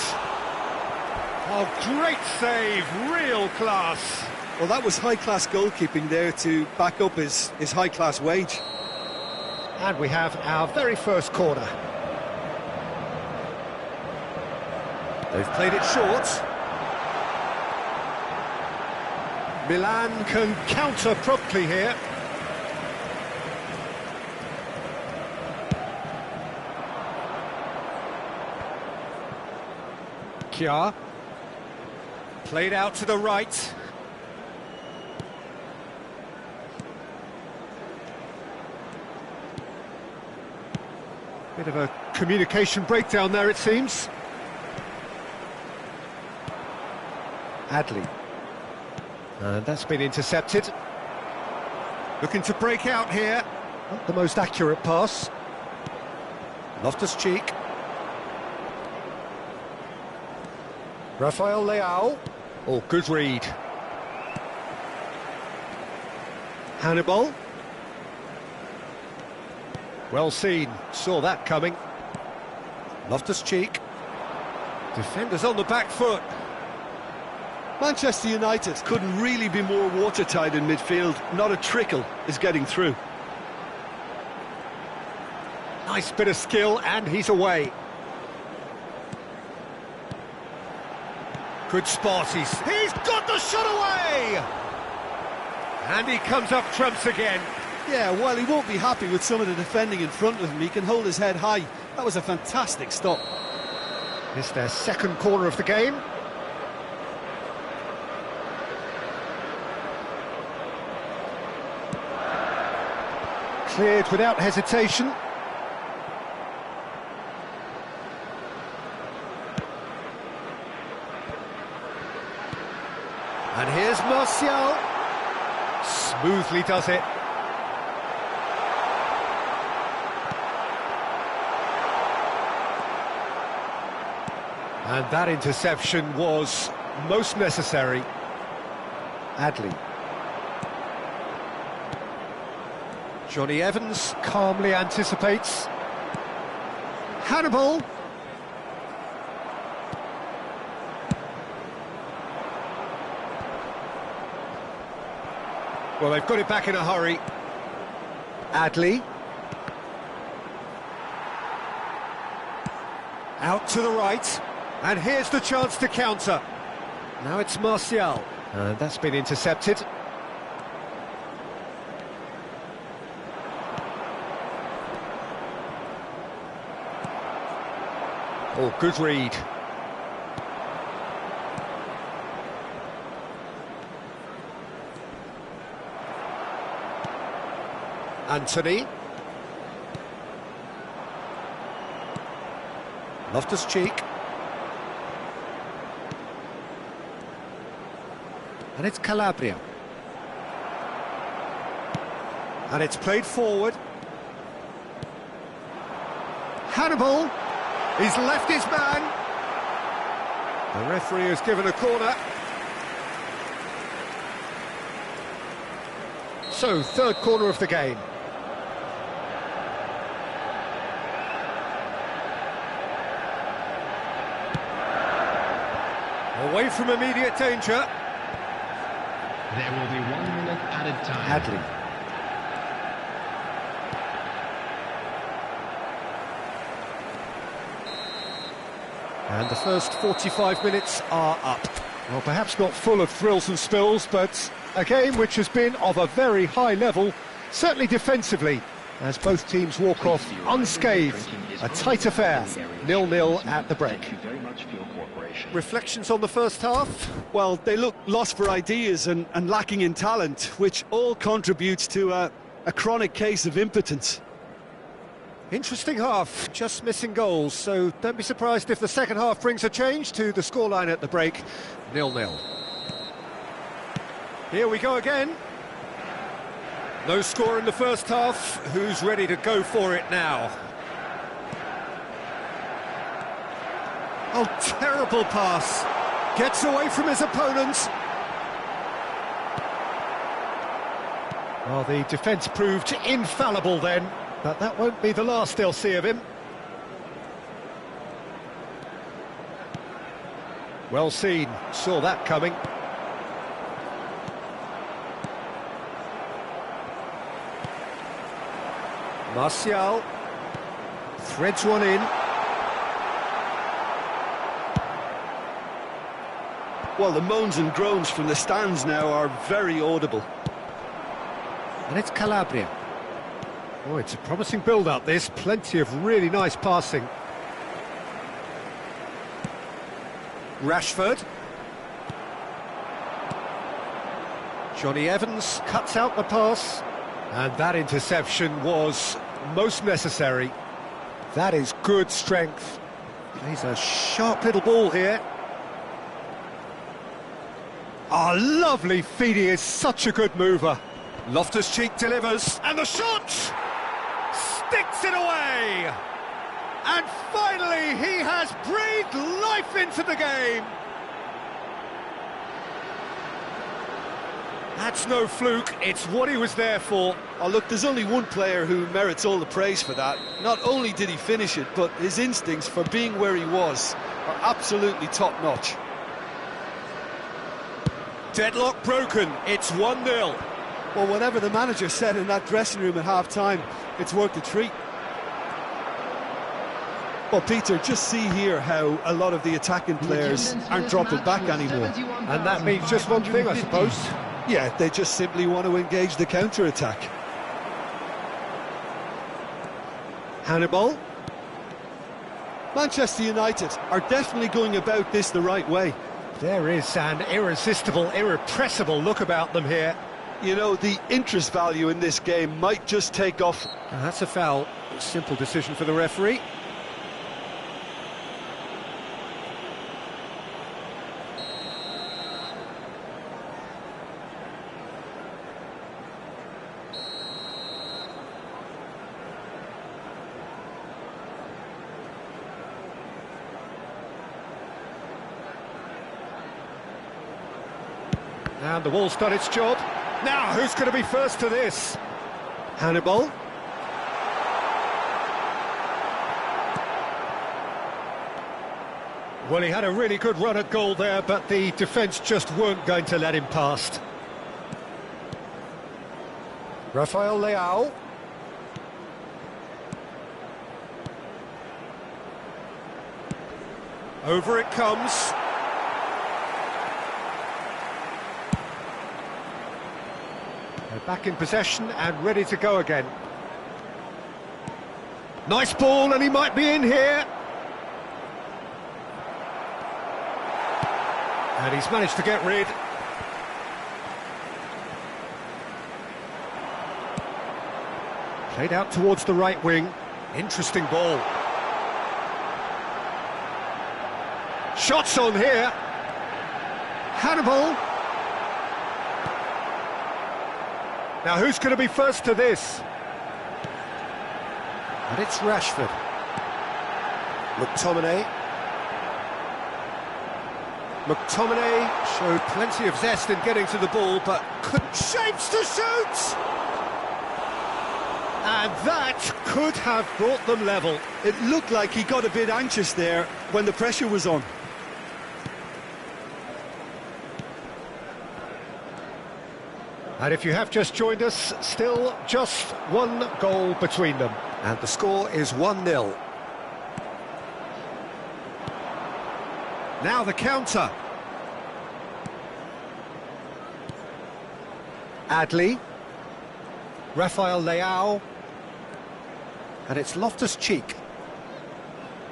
Oh, great save, real class. Well, that was high-class goalkeeping there to back up his high-class wage. And we have our very first corner. They've played it short. Milan can counter promptly here. Kjaer. Played out to the right. Bit of a communication breakdown there, it seems. Adley. And that's been intercepted. Looking to break out here. Not the most accurate pass. Loftus-Cheek. Rafael Leao. Oh, good read. Hannibal. Well seen, saw that coming. Loftus-Cheek. Defenders on the back foot. Manchester United couldn't really be more watertight in midfield. Not a trickle is getting through. Nice bit of skill, and he's away. Good spot, he's got the shot away! And he comes up trumps again. Yeah, while he won't be happy with some of the defending in front of him, he can hold his head high. That was a fantastic stop. It's their second corner of the game. Cleared without hesitation. And here's Martial. Smoothly does it. And that interception was most necessary. Adley. Johnny Evans calmly anticipates. Hannibal. Well, they've got it back in a hurry. Adley. Out to the right. And here's the chance to counter. Now it's Martial. And that's been intercepted. Oh, good read. Anthony. Loftus-Cheek. And it's Calabria. And it's played forward. Hannibal. He's left his man. The referee has given a corner. So, third corner of the game. Away from immediate danger. There will be 1 minute added time. Hadley. And the first 45 minutes are up. Well, perhaps not full of thrills and spills, but a game which has been of a very high level, certainly defensively, as both teams walk off unscathed. A tight affair, 0-0 at the break. Thank you very much for your cooperation. Reflections on the first half? Well, they look lost for ideas and lacking in talent, which all contributes to a chronic case of impotence. Interesting half, just missing goals, so don't be surprised if the second half brings a change to the scoreline at the break, 0-0. Here we go again. No score in the first half, who's ready to go for it now? Oh, terrible pass. Gets away from his opponent. Well, the defence proved infallible then, but that won't be the last they'll see of him. Well seen, saw that coming. Martial threads one in. Well, the moans and groans from the stands now are very audible. And it's Calabria. Oh, it's a promising build-up, this. Plenty of really nice passing. Rashford. Johnny Evans cuts out the pass. And that interception was most necessary. That is good strength. Plays a sharp little ball here. Ah, lovely feed. He is such a good mover. Loftus-Cheek delivers, and the shot! Sticks it away! And finally, he has breathed life into the game! That's no fluke, it's what he was there for. Oh, look, there's only one player who merits all the praise for that. Not only did he finish it, but his instincts for being where he was are absolutely top-notch. Deadlock broken, it's 1-0. Well, whatever the manager said in that dressing room at half-time, it's worked a treat. Well, Peter, just see here how a lot of the attacking players aren't dropping back anymore. And that means just one thing, I suppose. Yeah, they just simply want to engage the counter-attack. Hannibal. Manchester United are definitely going about this the right way. There is an irresistible, irrepressible look about them here. You know, the interest value in this game might just take off. And that's a foul. Simple decision for the referee. And the ball's done its job. Now, who's going to be first to this? Hannibal. Well, he had a really good run at goal there, but the defence just weren't going to let him past. Rafael Leao. Over it comes. They're back in possession and ready to go again. Nice ball, and he might be in here. And he's managed to get rid. Played out towards the right wing. Interesting ball. Shots on here. Hannibal. Now who's going to be first to this? And it's Rashford. McTominay. McTominay showed plenty of zest in getting to the ball, but couldn't. Shapes to shoot! And that could have brought them level. It looked like he got a bit anxious there when the pressure was on. And if you have just joined us, still just one goal between them. And the score is 1-0. Now the counter. Adley. Rafael Leao. And it's Loftus-Cheek.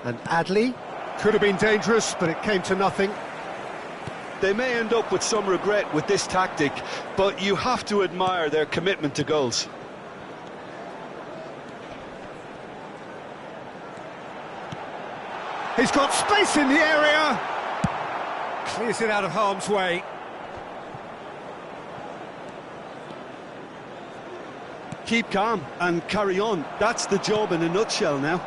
And Adley. Could have been dangerous, but it came to nothing. They may end up with some regret with this tactic, but you have to admire their commitment to goals. He's got space in the area. Clears it out of harm's way. Keep calm and carry on. That's the job in a nutshell now.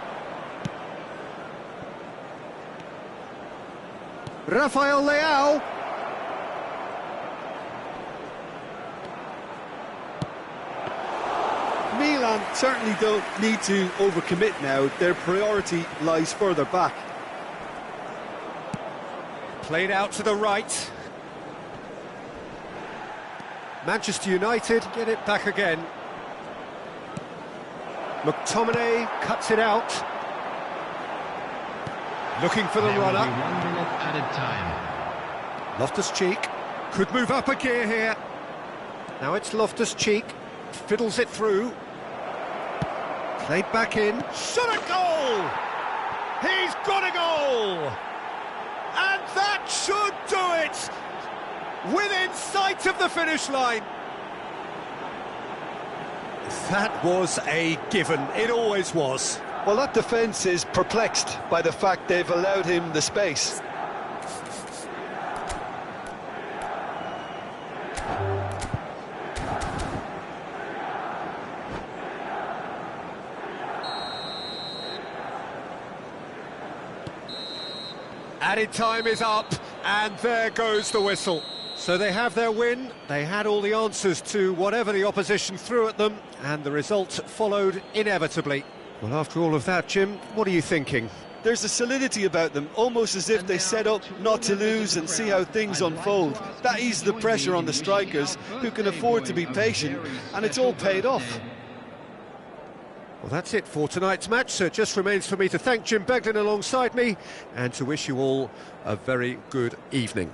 Rafael Leao. Milan certainly don't need to overcommit now. Their priority lies further back. Played out to the right. Manchester United get it back again. McTominay cuts it out. Looking for the runner. Added time. Loftus-Cheek could move up a gear here. Now it's Loftus-Cheek. Fiddles it through. Played back in. Shot a goal! He's got a goal! And that should do it! Within sight of the finish line. That was a given. It always was. Well, that defence is perplexed by the fact they've allowed him the space. Added time is up, and there goes the whistle. So they have their win, they had all the answers to whatever the opposition threw at them, and the result followed inevitably. Well, after all of that, Jim, what are you thinking? There's a solidity about them, almost as if they set up not to lose and see how things unfold. That eased the pressure on the strikers, who can afford to be patient, and it's all paid off. Well, that's it for tonight's match, so it just remains for me to thank Jim Beglin alongside me and to wish you all a very good evening.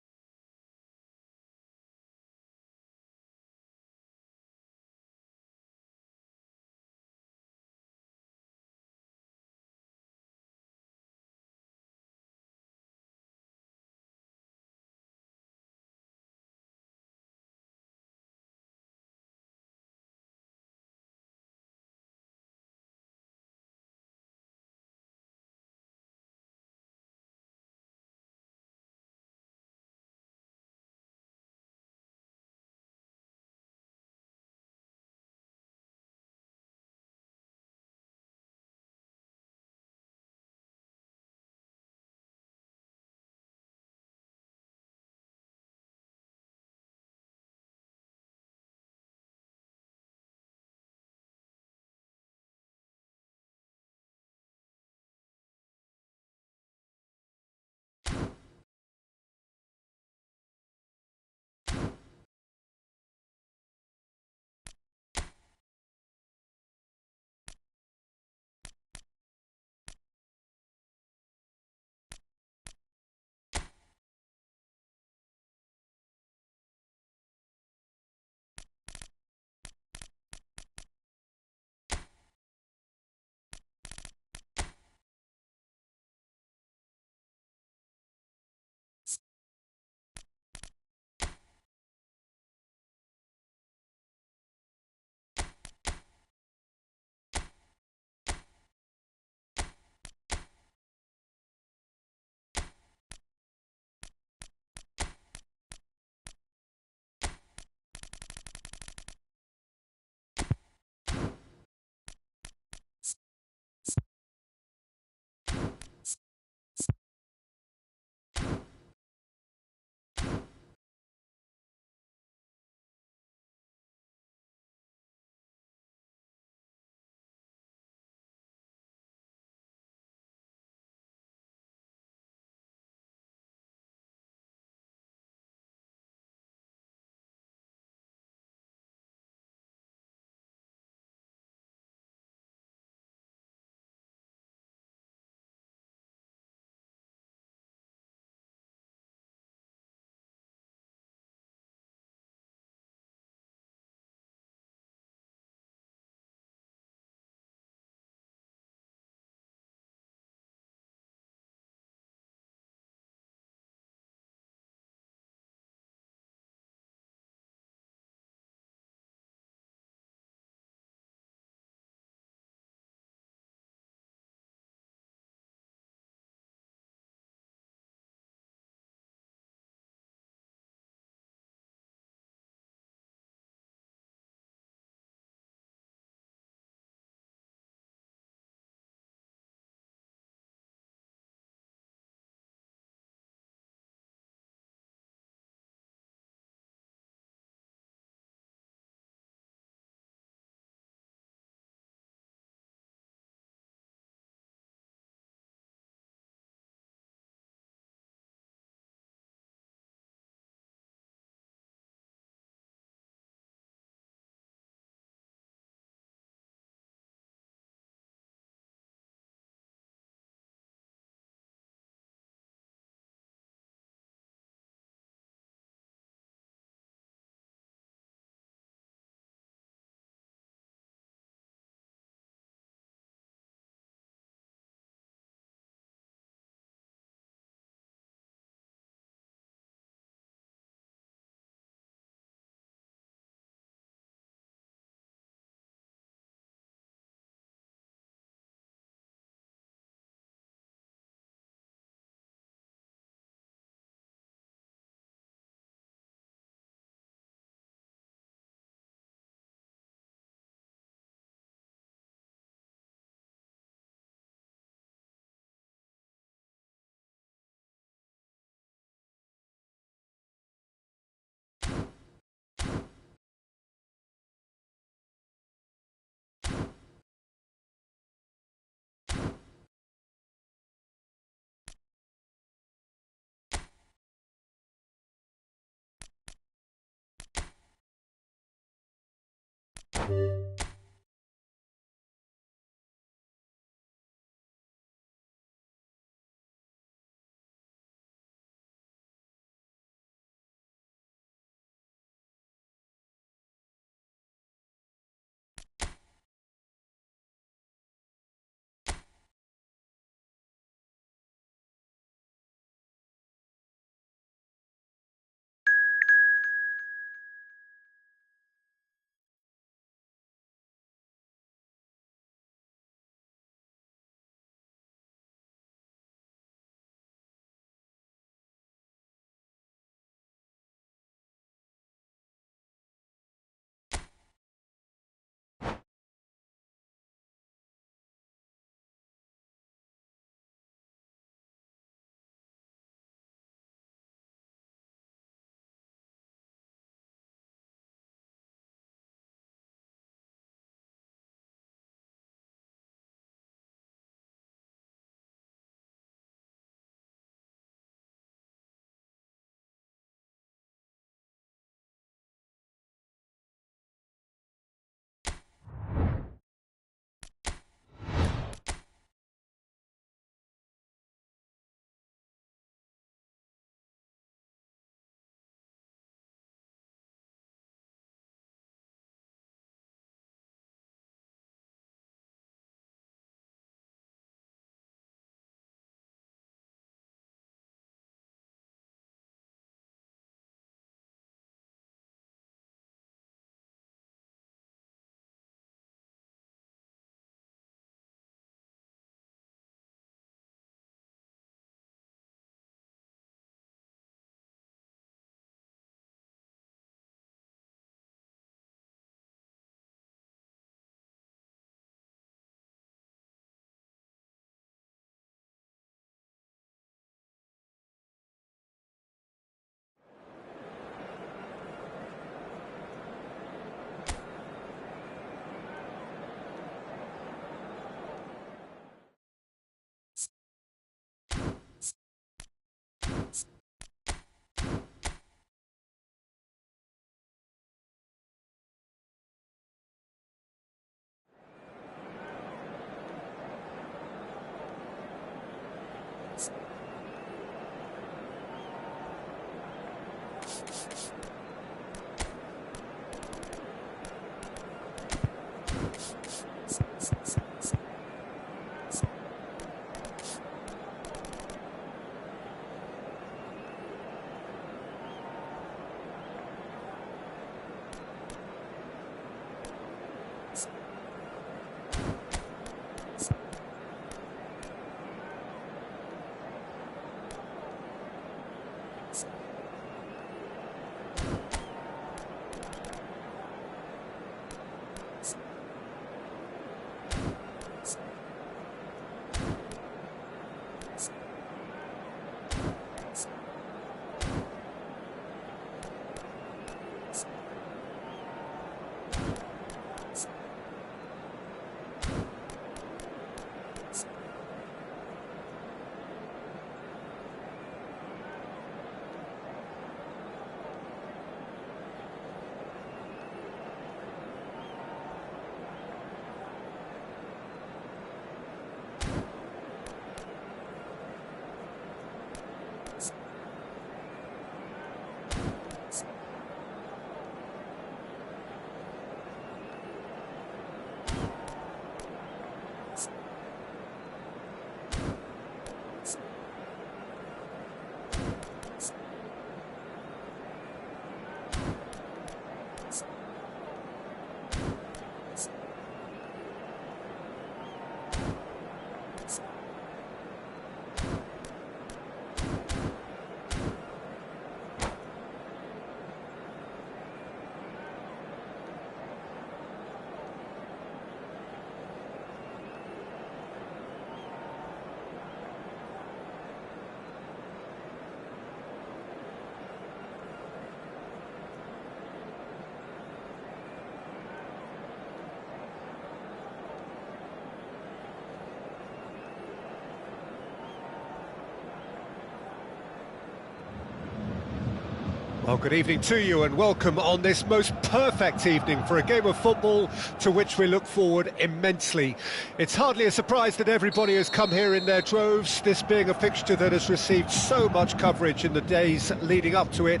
Well, good evening to you and welcome on this most perfect evening for a game of football to which we look forward immensely. It's hardly a surprise that everybody has come here in their droves, this being a fixture that has received so much coverage in the days leading up to it.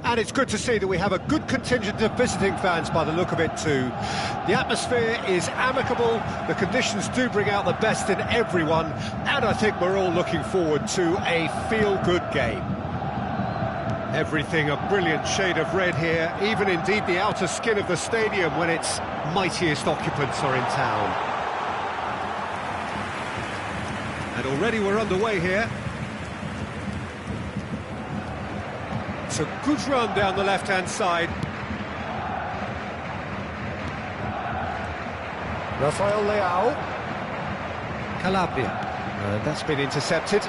And it's good to see that we have a good contingent of visiting fans by the look of it too. The atmosphere is amicable, the conditions do bring out the best in everyone, and I think we're all looking forward to a feel-good game. Everything a brilliant shade of red here, even indeed the outer skin of the stadium when its mightiest occupants are in town. And already we're underway here. It's a good run down the left-hand side. Rafael Leao. Calabria. That's been intercepted.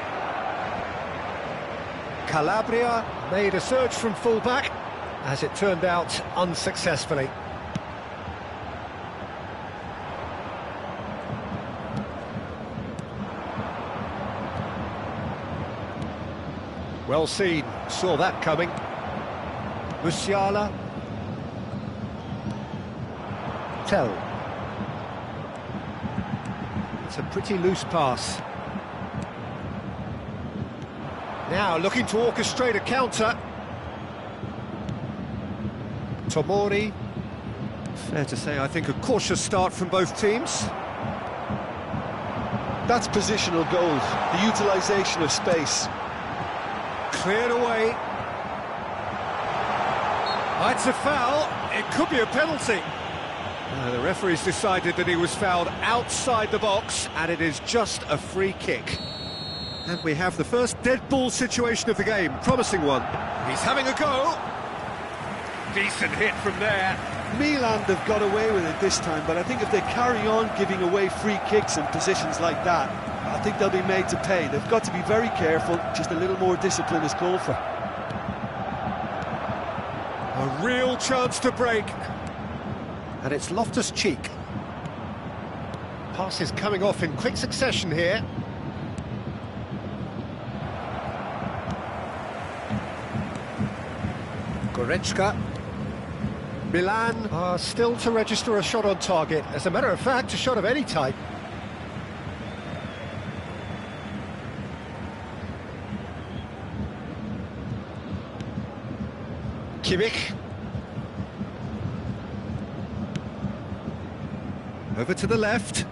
Calabria made a surge from full-back, as it turned out unsuccessfully. Well seen, saw that coming. Musiala. Tell. It's a pretty loose pass. Now looking to orchestrate a counter. Tomori. Fair to say, I think a cautious start from both teams. That's positional goal, the utilisation of space. Cleared away. It's a foul. It could be a penalty. The referee's decided that he was fouled outside the box, and it is just a free kick. And we have the first dead ball situation of the game, promising one. He's having a go. Decent hit from there. Milan have got away with it this time, but I think if they carry on giving away free kicks in positions like that, I think they'll be made to pay. They've got to be very careful, just a little more discipline is called for. A real chance to break. And it's Loftus-Cheek. Passes coming off in quick succession here. Goretzka. Milan are still to register a shot on target. As a matter of fact, a shot of any type. Kimmich. Over to the left.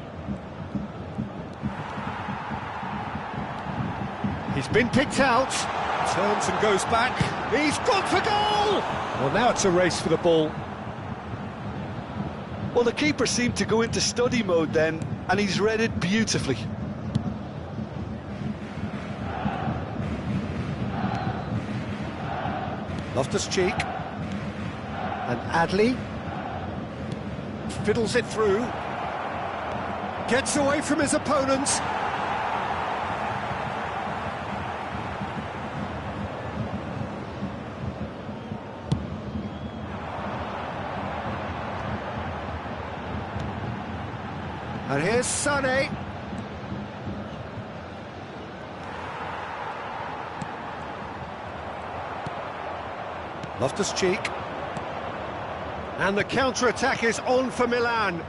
He's been picked out. Turns and goes back. He's gone for goal! Well, now it's a race for the ball. Well, the keeper seemed to go into study mode then, and he's read it beautifully. Loftus-Cheek. And Adley. Fiddles it through. Gets away from his opponents. And here's Sané. Loftus-Cheek. And the counter-attack is on for Milan.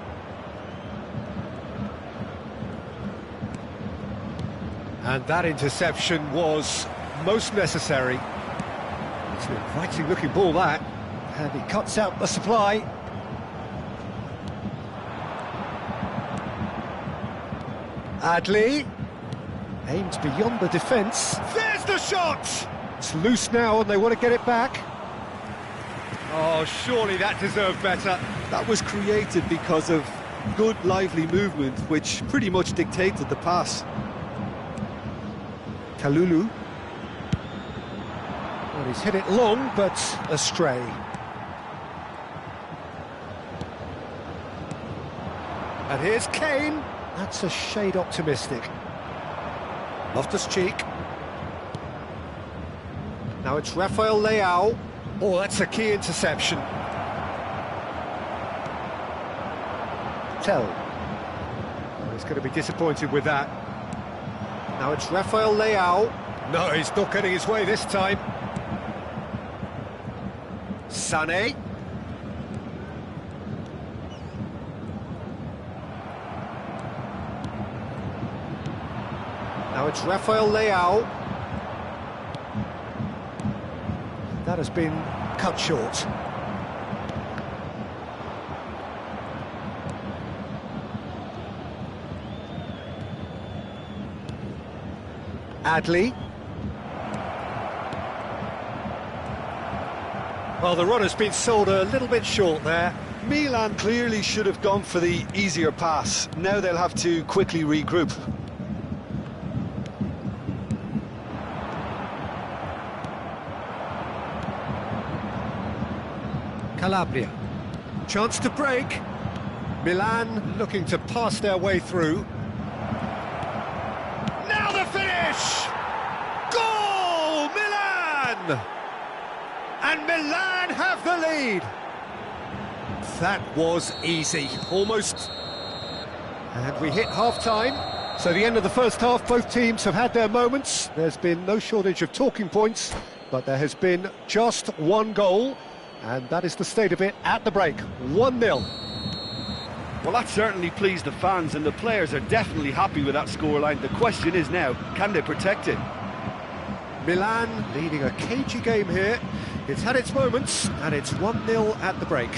And that interception was most necessary. It's an inviting-looking ball, that. And he cuts out the supply. Adley aims beyond the defence. There's the shot! It's loose now and they want to get it back. Oh, surely that deserved better. That was created because of good, lively movement, which pretty much dictated the pass. Kalulu. Well, he's hit it long, but astray. And here's Kane. That's a shade optimistic. Loftus-Cheek. Now it's Rafael Leao. Oh, that's a key interception. Tell. Oh, he's going to be disappointed with that. Now it's Rafael Leao. No, he's not getting his way this time. Sané. Now it's Rafael Leao. That has been cut short. Adley. Well, the run has been sold a little bit short there. Milan clearly should have gone for the easier pass. Now they'll have to quickly regroup. Calabria. Chance to break. Milan looking to pass their way through. Now the finish! Goal! Milan! And Milan have the lead. That was easy, almost. And we hit half-time. So the end of the first half, both teams have had their moments. There's been no shortage of talking points, but there has been just one goal. And that is the state of it at the break, 1-0. Well, that certainly pleased the fans, and the players are definitely happy with that scoreline. The question is now, can they protect it? Milan leading a cagey game here. It's had its moments, and it's 1-0 at the break.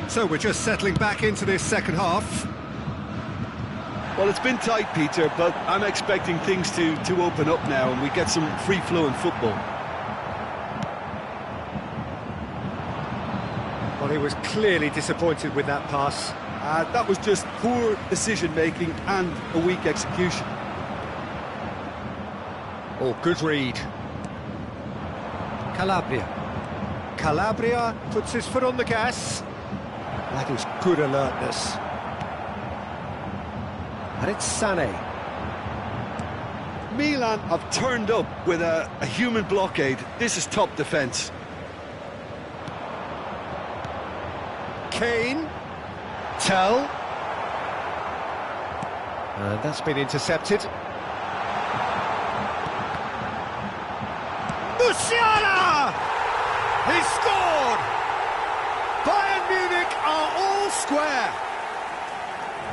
So we're just settling back into this second half. Well, it's been tight, Peter, but I'm expecting things to open up now and we get some free-flowing football. Well, he was clearly disappointed with that pass. That was just poor decision-making and a weak execution. Oh, good read. Calabria. Calabria puts his foot on the gas. That is good alertness. And it's Sané. Milan have turned up with a human blockade. This is top defence. Kane. Tell. And that's been intercepted. Musiala! He scored! Bayern Munich are all square.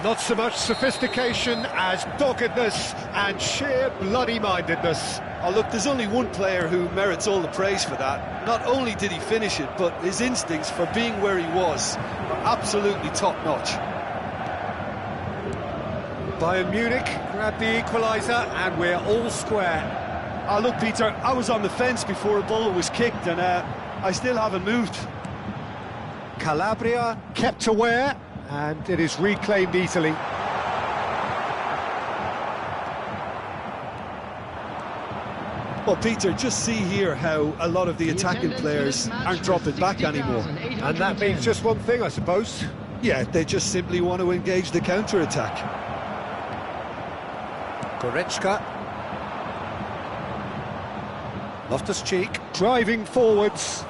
Not so much sophistication as doggedness and sheer bloody-mindedness. Oh, look, there's only one player who merits all the praise for that. Not only did he finish it, but his instincts for being where he was were absolutely top-notch. Bayern Munich grabbed the equaliser and we're all square. Oh, look, Peter, I was on the fence before a ball was kicked and I still haven't moved. Calabria kept aware and it is reclaimed easily. Well, Peter, just see here how a lot of the attacking players aren't dropping back anymore. And that means just one thing, I suppose. Yeah, they just simply want to engage the counter-attack. Goretzka. Loftus-Cheek driving forwards.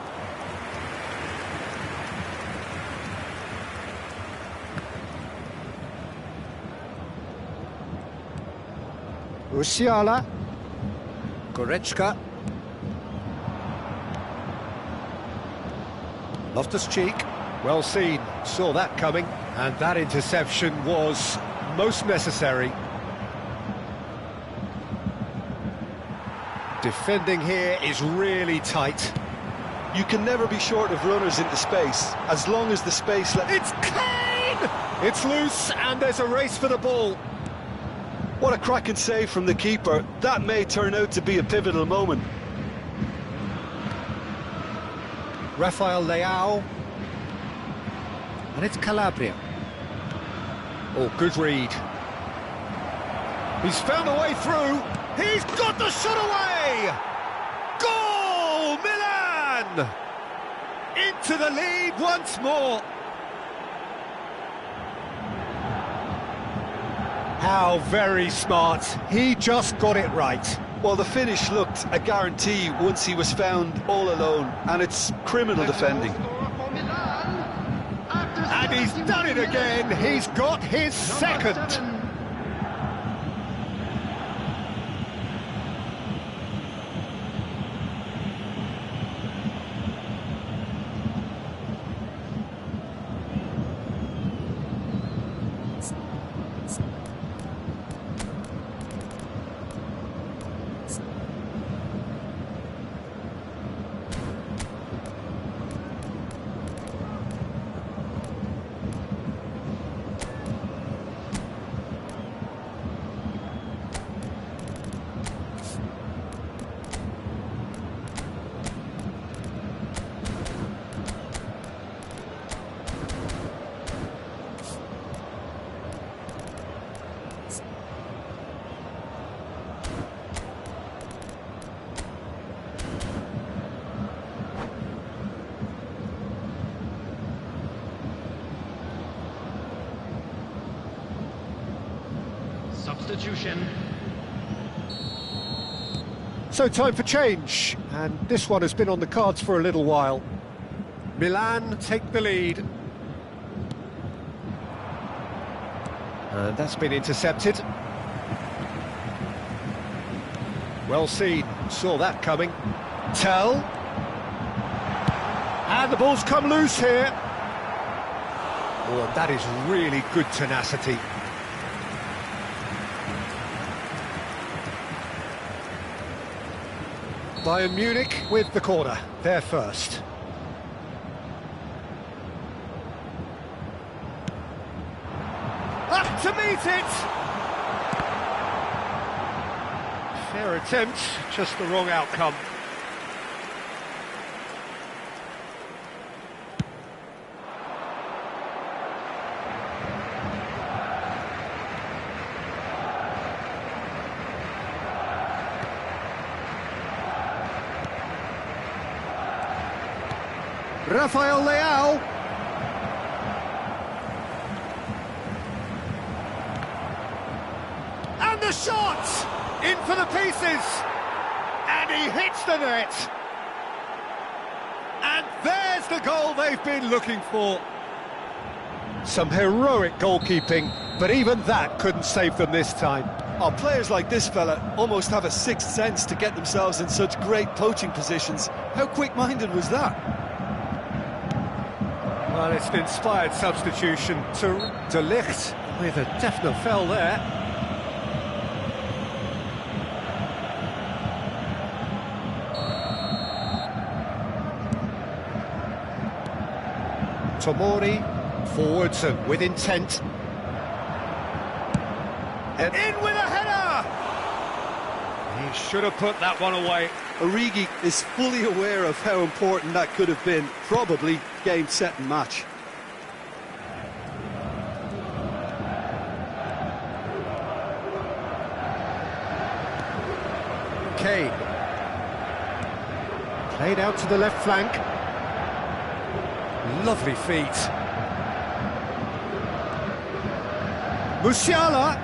Musiala. Goretzka. Loftus-Cheek. Well seen, saw that coming. And that interception was most necessary. Defending here is really tight. You can never be short of runners into space, as long as the space... It's Kane! It's loose, and there's a race for the ball. What a cracking save from the keeper. That may turn out to be a pivotal moment. Rafael Leao. And it's Calabria. Oh, good read. He's found a way through. He's got the shot away! Goal! Milan! Into the lead once more. How very smart. He just got it right. Well, the finish looked a guarantee once he was found all alone, and it's criminal defending. And he's done it again. He's got his second. Substitution. So time for change, and this one has been on the cards for a little while. Milan take the lead. And that's been intercepted. Well seen, saw that coming. Tell. And the ball's come loose here. Oh, and that is really good tenacity. Bayern Munich with the corner, they're first. Up to meet it! Fair attempt, just the wrong outcome. Rafael Leao. And the shot! In for the pieces! And he hits the net! And there's the goal they've been looking for. Some heroic goalkeeping, but even that couldn't save them this time. Oh, players like this fella almost have a sixth sense to get themselves in such great poaching positions. How quick-minded was that? Well, it's an inspired substitution to De Ligt with a definite foul there. Tomori, forwards and with intent. And in with a header! He should have put that one away. Origi is fully aware of how important that could have been. Probably game, set and match. Kane. Played out to the left flank. Lovely feet. Musiala.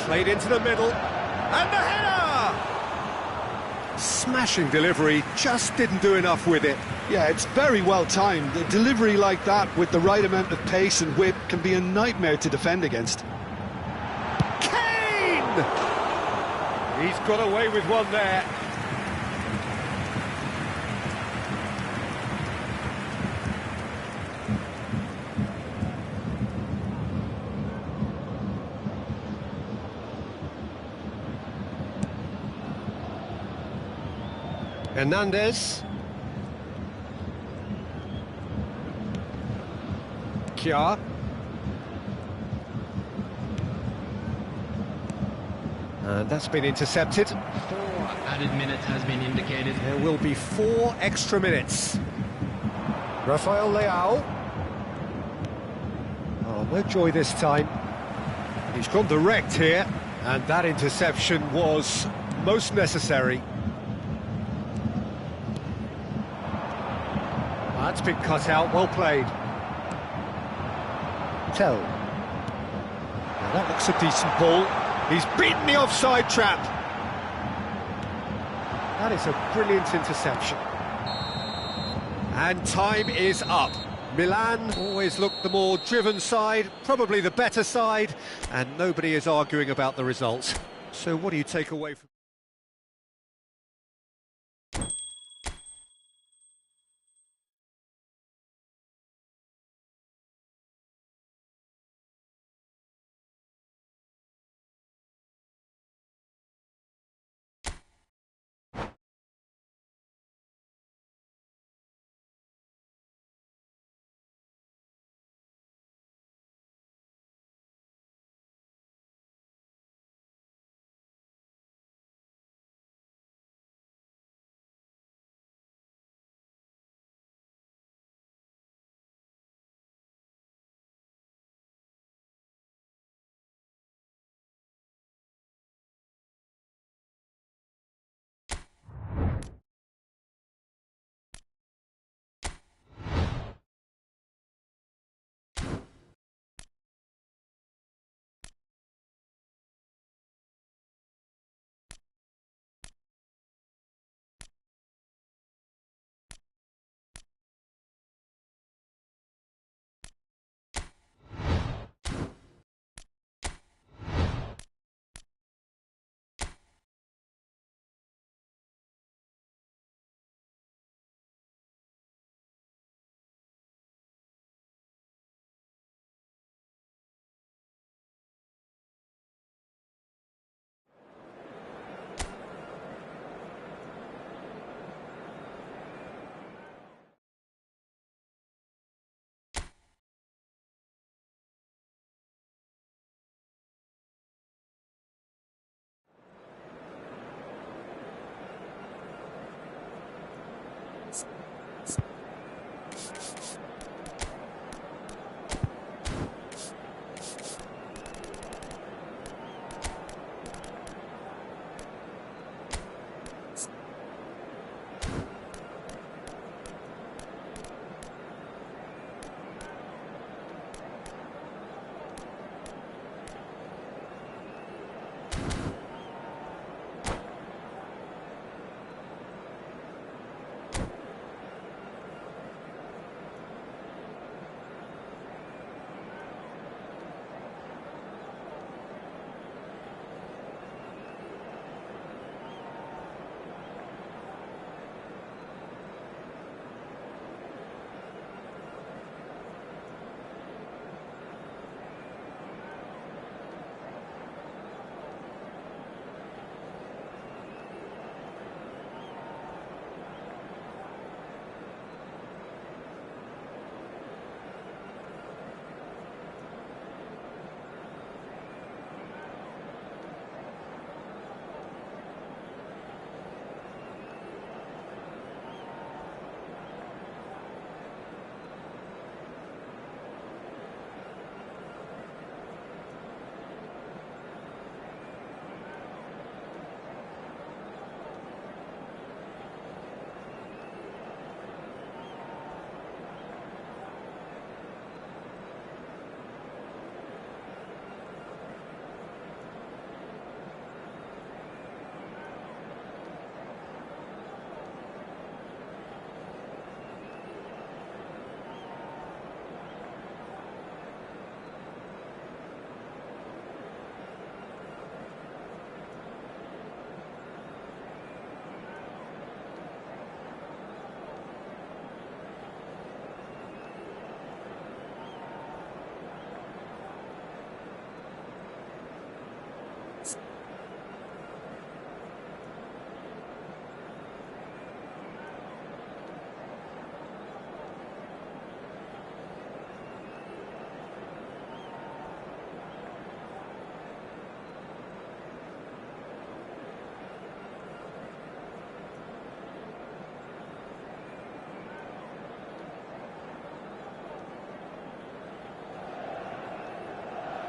Played into the middle. And the header! Smashing delivery, just didn't do enough with it. Yeah, it's very well timed. A delivery like that with the right amount of pace and whip can be a nightmare to defend against. Kane! He's got away with one there. Hernandez. Kjaer. And that's been intercepted. 4 added minutes has been indicated. There will be 4 extra minutes. Rafael Leao. Oh, no joy this time. He's gone direct here, and that interception was most necessary. That's been cut out, well played. Tell. Now that looks a decent ball. He's beaten the offside trap. That is a brilliant interception. And time is up. Milan always looked the more driven side, probably the better side, and nobody is arguing about the results. So what do you take away from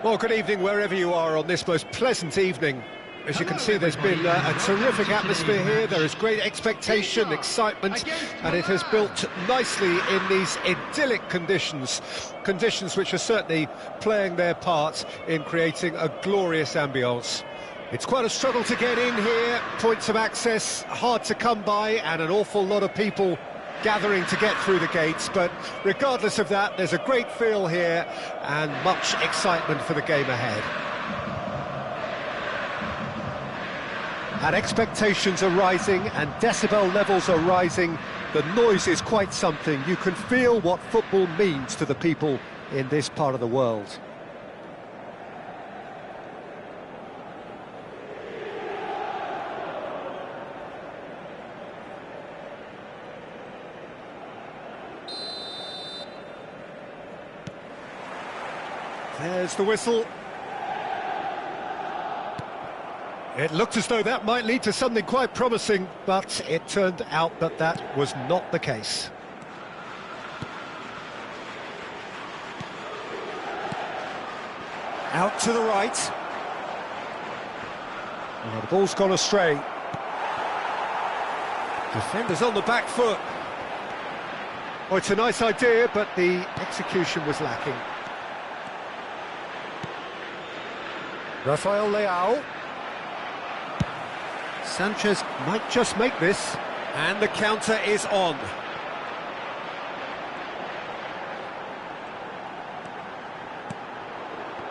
Well, good evening wherever you are on this most pleasant evening. As you can see, there's been a terrific atmosphere here. There is great expectation, excitement, and it has built nicely in these idyllic conditions. Conditions which are certainly playing their part in creating a glorious ambience. It's quite a struggle to get in here, points of access hard to come by, and an awful lot of people gathering to get through the gates, but regardless of that, there's a great feel here and much excitement for the game ahead. And expectations are rising and decibel levels are rising. The noise is quite something. You can feel what football means to the people in this part of the world. There's the whistle. It looked as though that might lead to something quite promising, but it turned out that that was not the case. Out to the right. Oh, the ball's gone astray. Defenders on the back foot. Oh, it's a nice idea, but the execution was lacking. Rafael Leao. Sanchez might just make this, and the counter is on.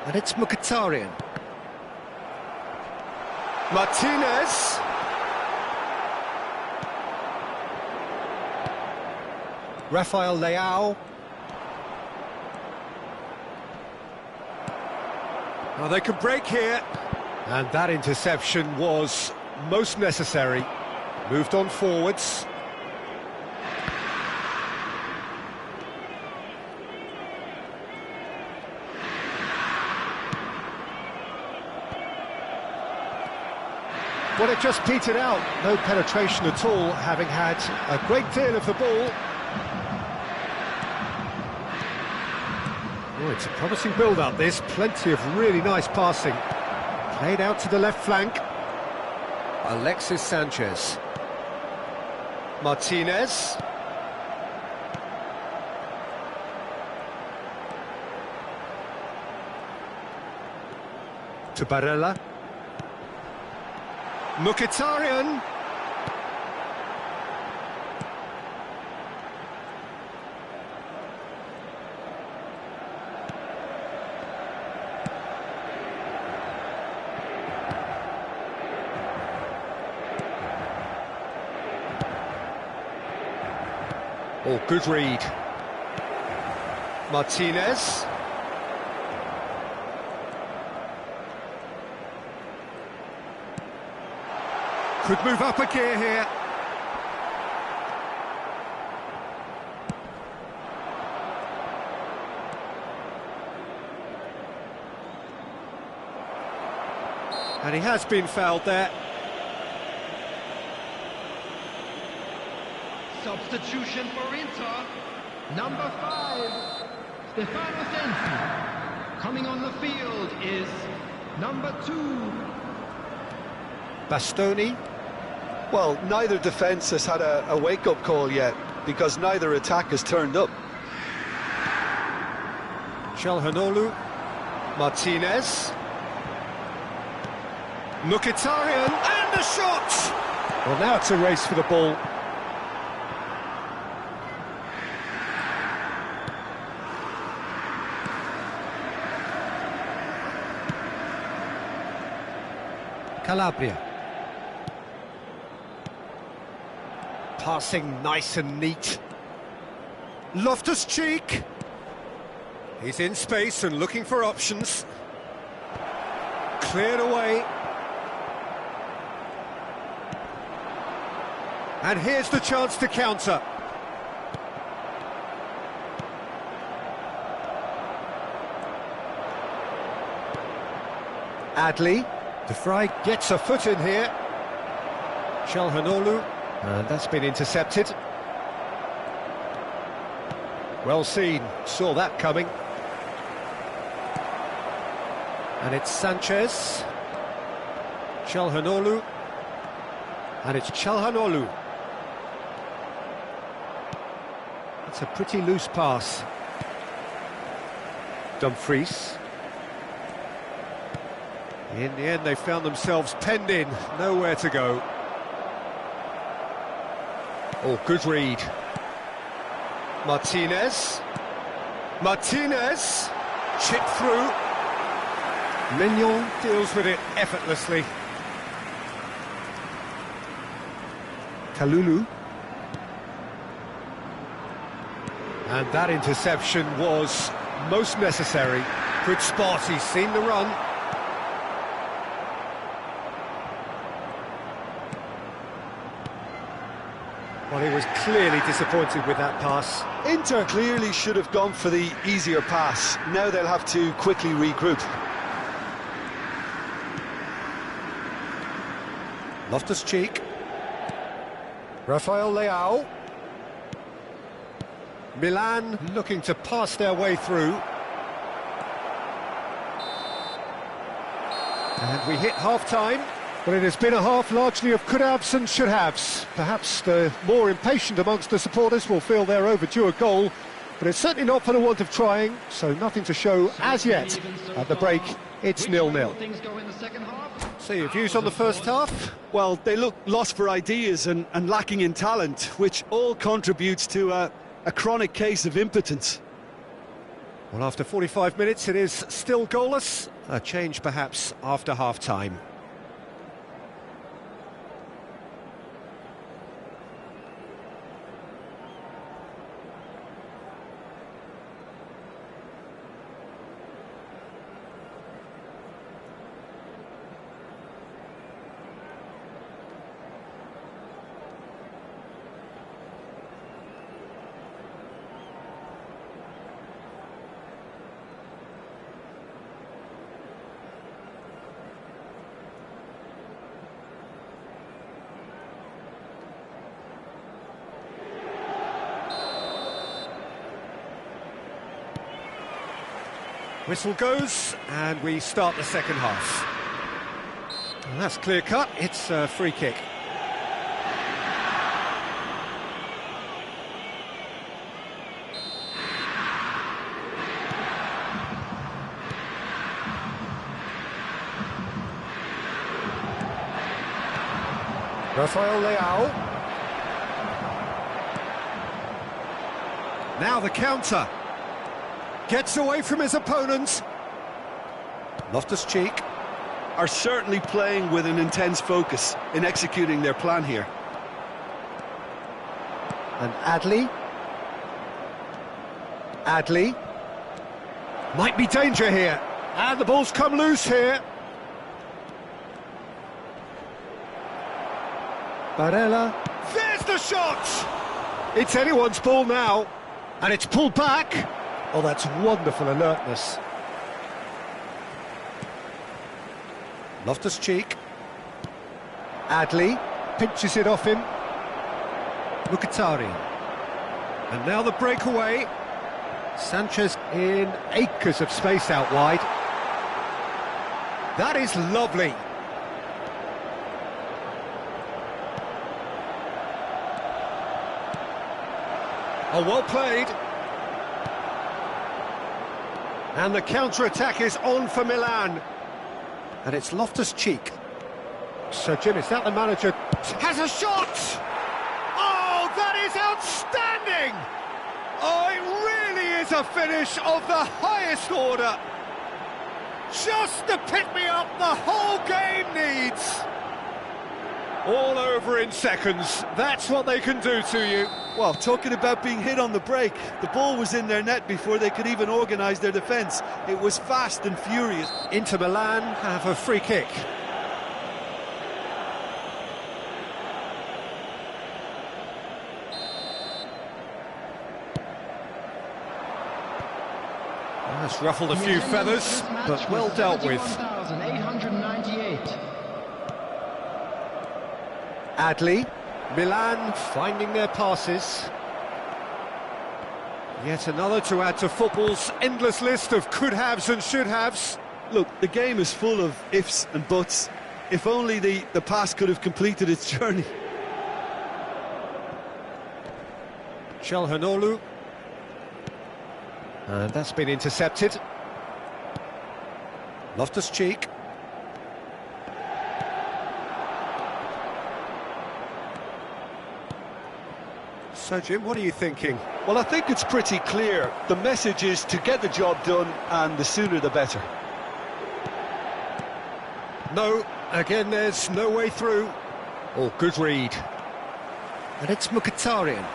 And it's Mkhitaryan. Martinez. Rafael Leao. Oh, they could break here. And that interception was most necessary. Moved on forwards. Well, it just petered out. No penetration at all, having had a great deal of the ball. Oh, it's a promising build-up, this. Plenty of really nice passing. Played out to the left flank. Alexis Sanchez. Martinez. To Barella. Mkhitaryan. Oh, good read. Martinez. Could move up a gear here. And he has been fouled there. Substitution for Inter, number 5, Stefano Sensi. Coming on the field is number 2. Bastoni. Well, neither defence has had a wake-up call yet, because neither attack has turned up. Calhanoglu. Martinez. Mkhitaryan, and the shot! Well, now it's a race for the ball. Calabria. Passing nice and neat. Loftus-Cheek. He's in space and looking for options. Cleared away. And here's the chance to counter. Adli. De Vrij gets a foot in here. Calhanoglu, and that's been intercepted. Well seen, saw that coming. And it's Sanchez. Çalhanoğlu. And it's Çalhanoğlu. It's a pretty loose pass. Dumfries. In the end, they found themselves penned in, nowhere to go. Oh, good read. Martinez. Martinez. Chip through. Mignon deals with it effortlessly. Kalulu. And that interception was most necessary. Good spot, he's seen the run. Well, he was clearly disappointed with that pass. Inter clearly should have gone for the easier pass. Now they'll have to quickly regroup. Loftus-Cheek. Rafael Leao. Milan looking to pass their way through. And we hit half-time. Well, it has been a half largely of could-haves and should-haves. Perhaps the more impatient amongst the supporters will feel they're overdue a goal, but it's certainly not for the want of trying, so nothing to show as yet. At the break, it's 0-0. So your views on the first half? Well, they look lost for ideas and lacking in talent, which all contributes to a chronic case of impotence. Well, after 45 minutes, it is still goalless. A change, perhaps, after half-time. Whistle goes, and we start the second half. And that's clear-cut, it's a free kick. Rafael Leao. Now the counter. Gets away from his opponents. Loftus-Cheek. Are certainly playing with an intense focus in executing their plan here. And Adli. Adli. Might be danger here. And the ball's come loose here. Barella. There's the shot! It's anyone's ball now. And it's pulled back. Oh, that's wonderful alertness. Loftus-Cheek. Adli pinches it off him. Mkhitaryan. And now the breakaway. Sanchez in acres of space out wide. That is lovely. Oh, well played. And the counter-attack is on for Milan. And it's Loftus-Cheek. So, Jim, is that the manager? Has a shot! Oh, that is outstanding! Oh, it really is a finish of the highest order. Just the pick-me-up the whole game needs. All over in seconds. That's what they can do to you. Well, talking about being hit on the break, the ball was in their net before they could even organise their defence. It was fast and furious. Inter Milan have a free kick. That's ruffled a few feathers, but well dealt with. 898. Adli. Milan finding their passes. Yet another to add to football's endless list of could-haves and should-haves. Look, the game is full of ifs and buts. If only the pass could have completed its journey. Çalhanoğlu. And that's been intercepted. Loftus-Cheek. So, Jim, what are you thinking? Well, I think it's pretty clear. The message is to get the job done, and the sooner the better. No, again, there's no way through. Oh, good read. And it's Mkhitaryan.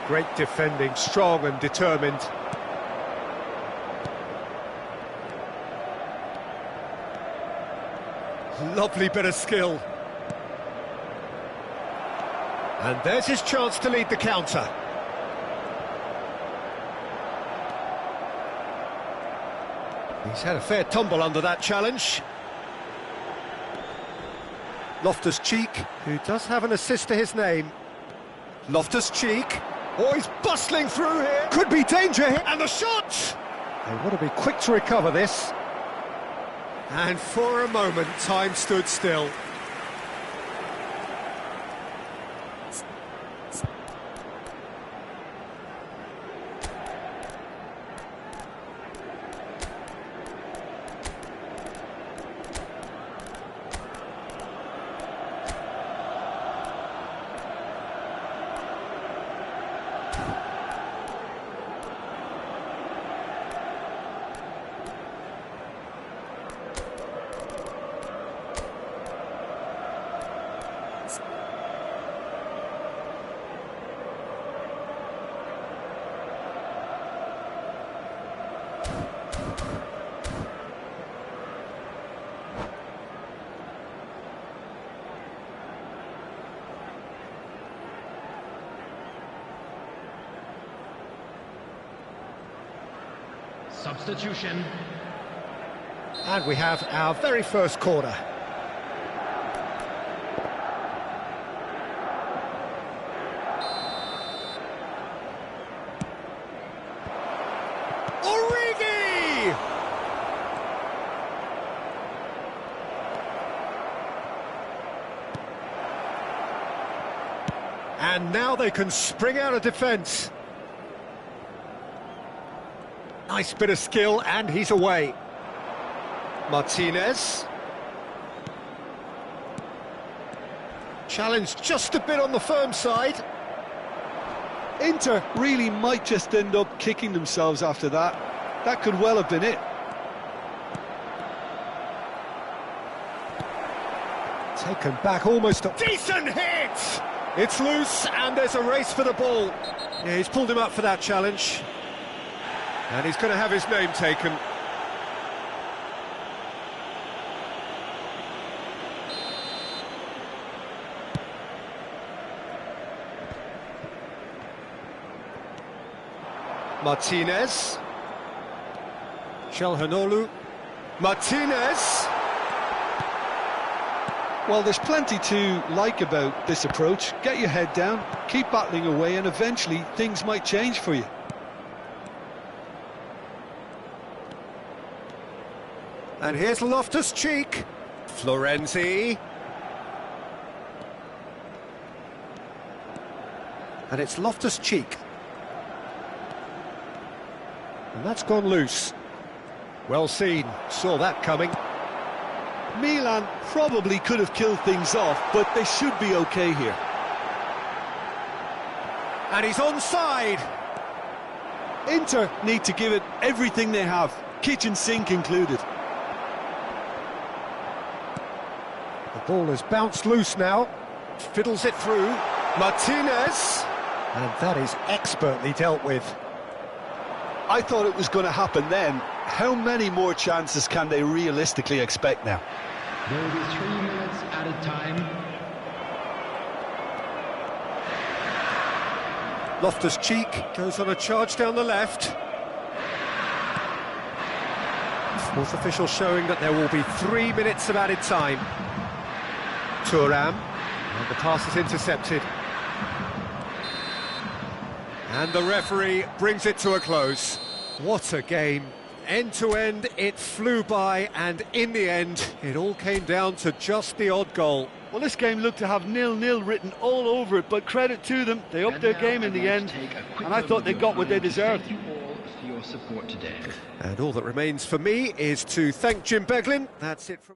Great defending, strong and determined. Lovely bit of skill. And there's his chance to lead the counter. He's had a fair tumble under that challenge. Loftus-Cheek, who does have an assist to his name. Loftus-Cheek. Oh, he's bustling through here. Could be danger here. And the shot! They want to be quick to recover this. And for a moment, time stood still. Substitution. And we have our very first corner. Origi! And now they can spring out of defence. Nice bit of skill, and he's away. Martinez. Challenged just a bit on the firm side. Inter really might just end up kicking themselves after that. That could well have been it. Taken back almost a decent hit! It's loose, and there's a race for the ball. Yeah, he's pulled him up for that challenge. And he's going to have his name taken. Martinez. Çalhanoğlu. Martinez. Well, there's plenty to like about this approach. Get your head down, keep battling away, and eventually things might change for you. And here's Loftus-Cheek. Florenzi. And it's Loftus-Cheek. And that's gone loose. Well seen, saw that coming. Milan probably could have killed things off, but they should be okay here. And he's onside. Inter need to give it everything they have, kitchen sink included. The ball has bounced loose now. Fiddles it through. Martinez. And that is expertly dealt with. I thought it was going to happen then. How many more chances can they realistically expect now? There will be 3 minutes added time. Loftus-Cheek goes on a charge down the left. Fourth official showing that there will be 3 minutes of added time. Thuram, and the pass is intercepted. And the referee brings it to a close. What a game. End to end, it flew by, and in the end, it all came down to just the odd goal. Well, this game looked to have 0-0 written all over it, but credit to them, they upped their game in the end, and I thought they got what they deserved. Thank you all for your support today. And all that remains for me is to thank Jim Beglin. That's it from...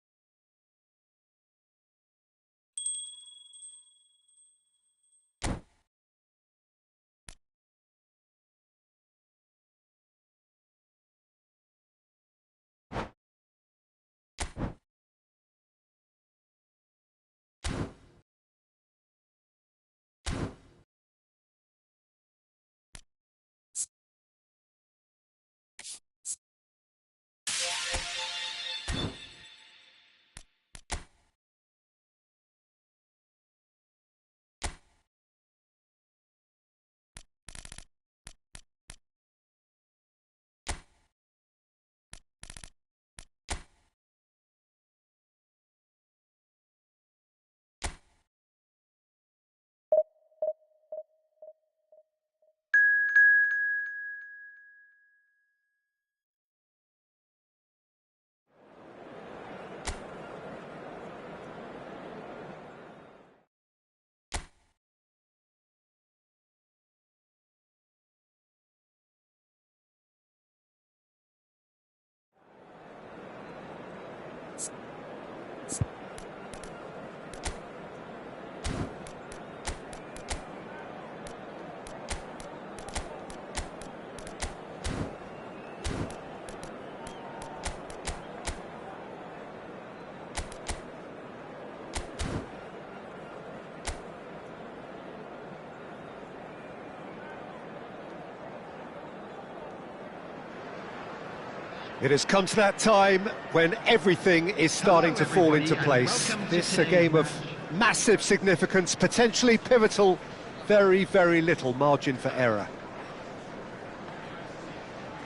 It has come to that time when everything is starting to fall into place. This is a game of massive significance, potentially pivotal, very, very little margin for error.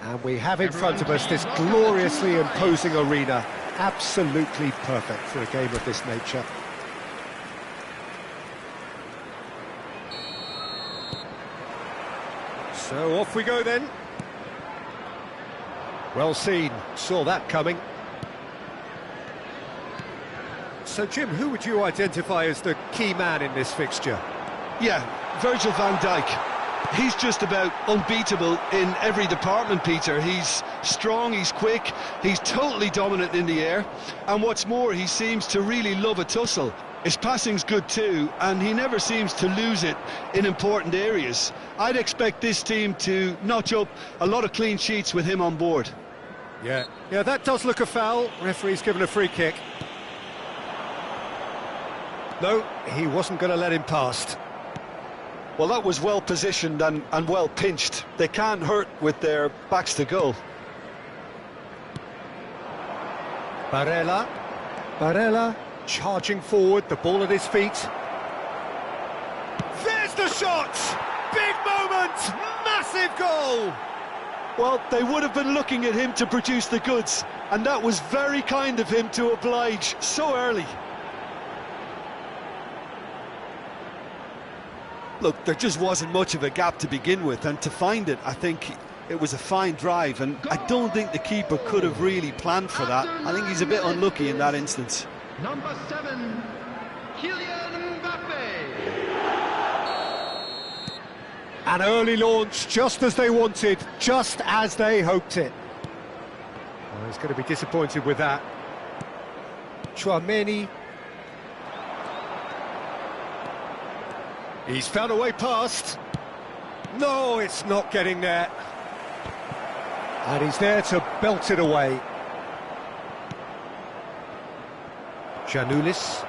And we have in front of us this gloriously imposing arena, absolutely perfect for a game of this nature. So off we go then. Well seen, saw that coming. So Jim, who would you identify as the key man in this fixture? Yeah, Virgil van Dijk. He's just about unbeatable in every department, Peter. He's strong, he's quick, he's totally dominant in the air, and what's more, he seems to really love a tussle. His passing's good too, and he never seems to lose it in important areas. I'd expect this team to notch up a lot of clean sheets with him on board. Yeah, that does look a foul. Referee's given a free kick. No, he wasn't going to let him past. Well, that was well positioned and well pinched. They can't hurt with their backs to goal. Barella charging forward, the ball at his feet. There's the shot! Big moment! Massive goal! Well, they would have been looking at him to produce the goods, and that was very kind of him to oblige so early. Look, there just wasn't much of a gap to begin with, and to find it, I think it was a fine drive, and I don't think the keeper could have really planned for that. I think he's a bit unlucky in that instance. Number 7, Kylian Mbappe. An early launch, just as they wanted, just as they hoped it. Well, he's going to be disappointed with that. Tchouaméni. He's found a way past. No, it's not getting there. And he's there to belt it away. Giannoulis.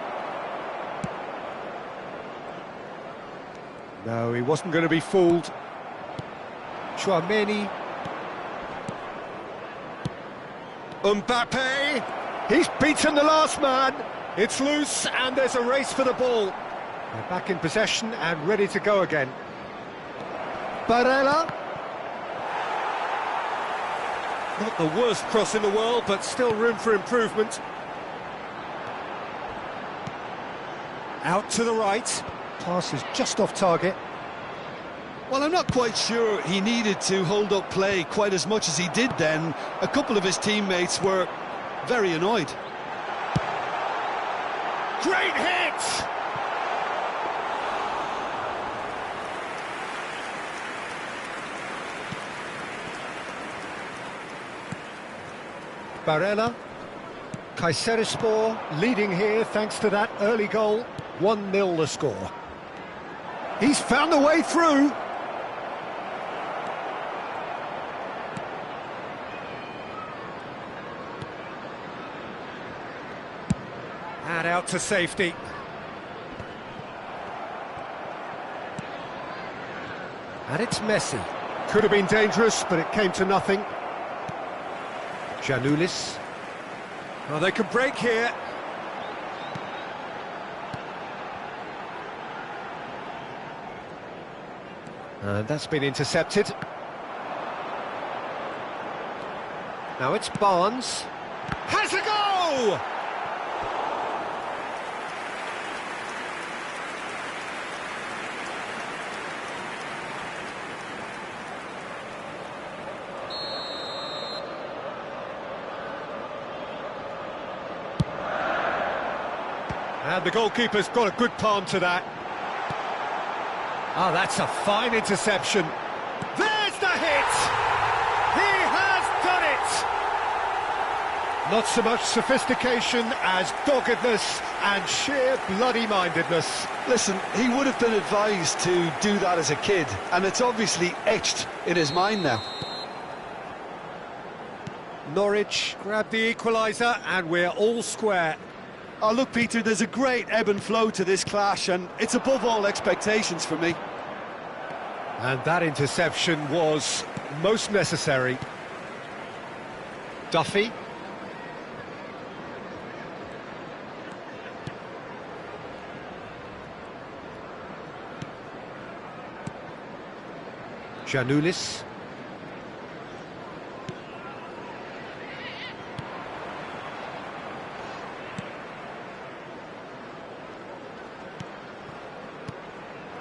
No, he wasn't going to be fooled. Tchouaméni. Mbappe. He's beaten the last man. It's loose and there's a race for the ball. They're back in possession and ready to go again. Barella. Not the worst cross in the world, but still room for improvement. Out to the right. Pass is just off target. Well, I'm not quite sure he needed to hold up play quite as much as he did then. A couple of his teammates were very annoyed. Great hit! Barella. Kayserispor leading here thanks to that early goal. 1-0 the score. He's found a way through. And out to safety. And it's Messi. Could have been dangerous, but it came to nothing. Giannoulis. Oh, they could break here. And that's been intercepted. Now it's Barnes. Has a go! And the goalkeeper's got a good palm to that. Ah, that's a fine interception. There's the hit! He has done it! Not so much sophistication as doggedness and sheer bloody-mindedness. Listen, he would have been advised to do that as a kid, and it's obviously etched in his mind now. Norwich grab the equaliser, and we're all square. Oh, look, Peter, there's a great ebb and flow to this clash, and it's above all expectations for me. And that interception was most necessary. Duffy. Giannoulis.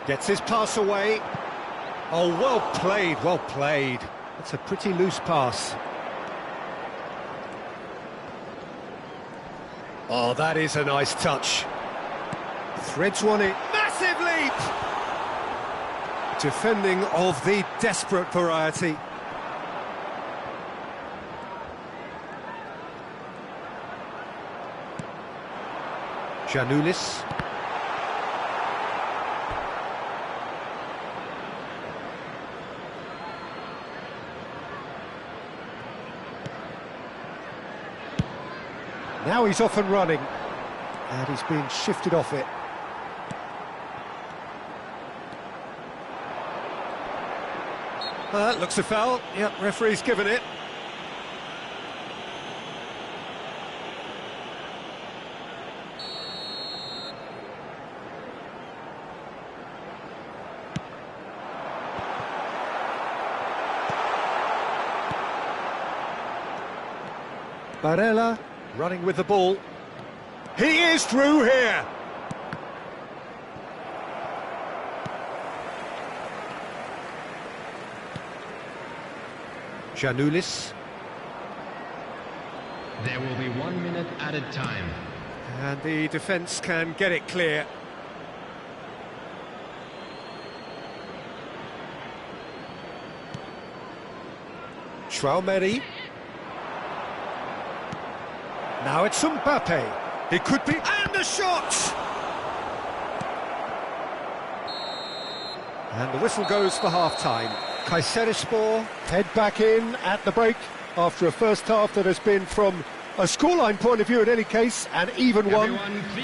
Gets his pass away. Oh, well played, well played. That's a pretty loose pass. Oh, that is a nice touch. Threads one in. Massive leap! Defending of the desperate variety. Giannoulis. Now he's off and running, and he's being shifted off it. Looks a foul. Yep, referee's given it. Barella running with the ball. He is through here. Giannoulis. There will be 1 minute added time. And the defence can get it clear. Traoré. Now it's Mbappe. It could be... And a shot! And the whistle goes for half-time. Kayserispor head back in at the break after a first half that has been, from a scoreline point of view in any case, an even one.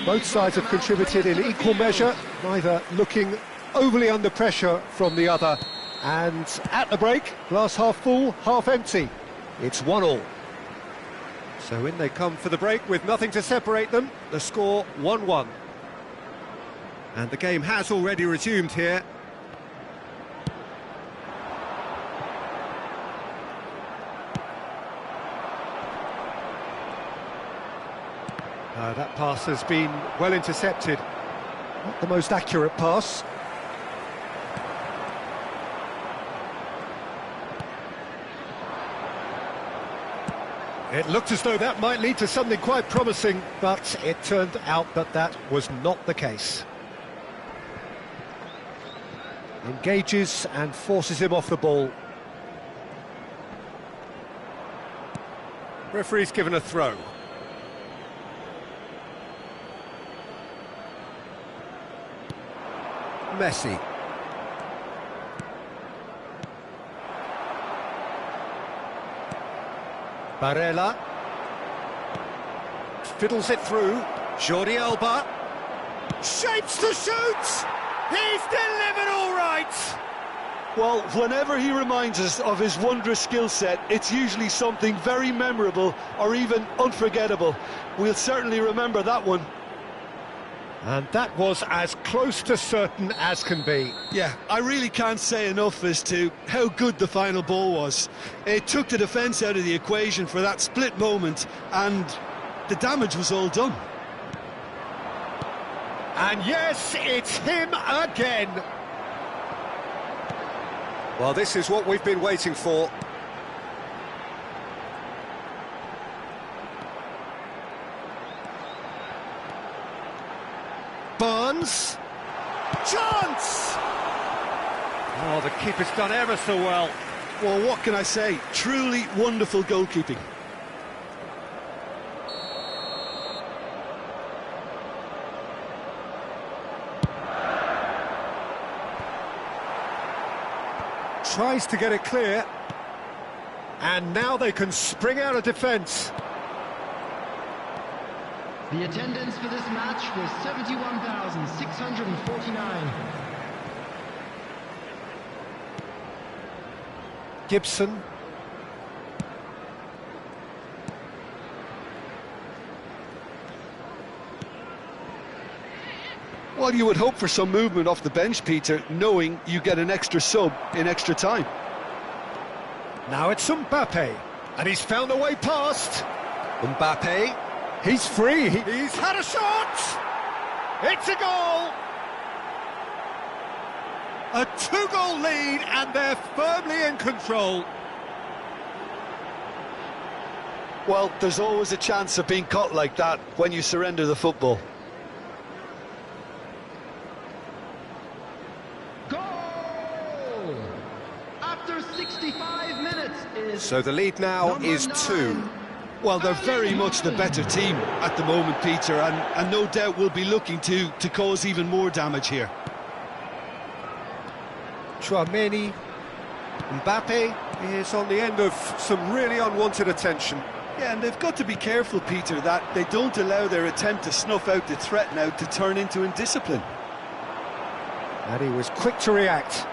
Both sides have contributed in equal measure, neither looking overly under pressure from the other. And at the break, glass half full, half empty. It's 1-1. So in they come for the break with nothing to separate them. The score 1-1. And the game has already resumed here. That pass has been well intercepted. Not the most accurate pass. It looked as though that might lead to something quite promising, but it turned out that that was not the case. Engages and forces him off the ball. Referee's given a throw. Messi. Barella. Fiddles it through. Jordi Alba. Shapes to shoot! He's delivered all right! Well, whenever he reminds us of his wondrous skill set, it's usually something very memorable or even unforgettable. We'll certainly remember that one. And that was as close to certain as can be. Yeah, I really can't say enough as to how good the final ball was. It took the defence out of the equation for that split moment, and the damage was all done. And yes, it's him again. Well, this is what we've been waiting for. Barnes. Chance! Oh, the keeper's done ever so well. Well, what can I say? Truly wonderful goalkeeping. Tries to get it clear. And now they can spring out of defence. The attendance for this match was 71,649. Gibson. Well, you would hope for some movement off the bench, Peter, knowing you get an extra sub in extra time. Now it's Mbappe, and he's found a way past. Mbappe, he's free. He's had a shot. It's a goal. A two-goal lead, and they're firmly in control. Well, there's always a chance of being caught like that when you surrender the football. Goal! After 65 minutes is... So the lead now is 2. Well, they're very much the better team at the moment, Peter, and no doubt will be looking to cause even more damage here. Tchouaméni. Mbappe is on the end of some really unwanted attention. Yeah, and they've got to be careful, Peter, that they don't allow their attempt to snuff out the threat now to turn into indiscipline. And he was quick to react.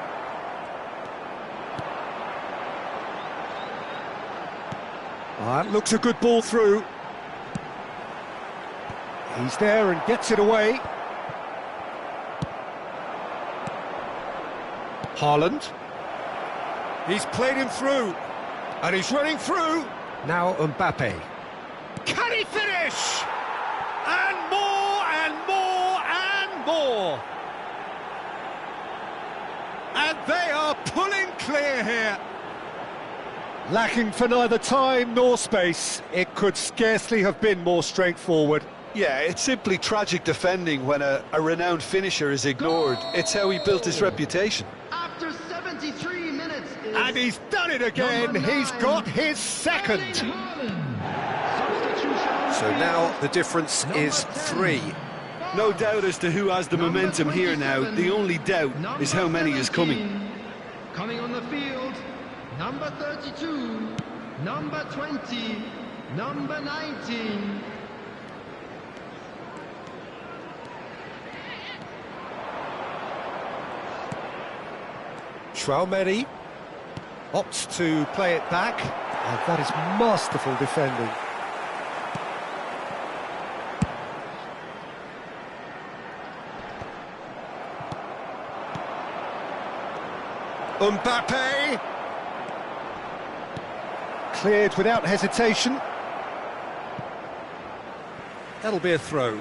That looks a good ball through. He's there and gets it away. Haaland. He's played him through. And he's running through. Now Mbappe. Can he finish? And more and more and more. And they are pulling clear here. Lacking for neither time nor space, it could scarcely have been more straightforward. Yeah, it's simply tragic defending when a renowned finisher is ignored. It's how he built his reputation. After 73 minutes is... And he's done it again. He's got his second. So now the difference is 3. No doubt as to who has the momentum here now. The only doubt is how many is coming. Coming on the field, number 32, number 20, number 19. Tchouaméni opts to play it back, and that is masterful defending. Mbappe cleared without hesitation. That'll be a throw.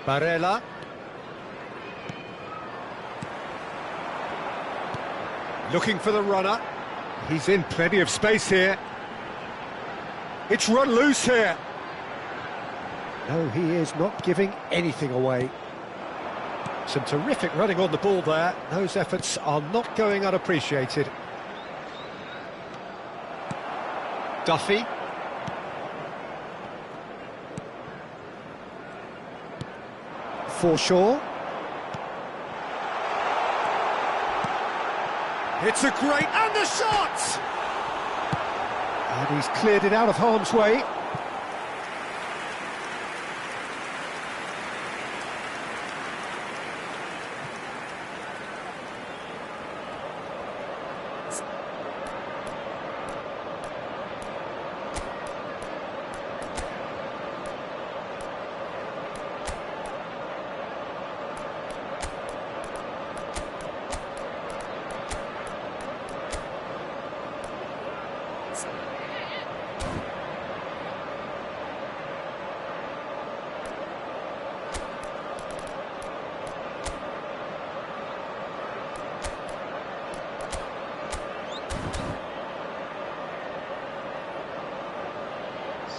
Barella. Looking for the runner. He's in plenty of space here. It's run loose here. No, he is not giving anything away. Some terrific running on the ball there. Those efforts are not going unappreciated. Duffy. Forshaw. It's a great... and the shot! And he's cleared it out of harm's way.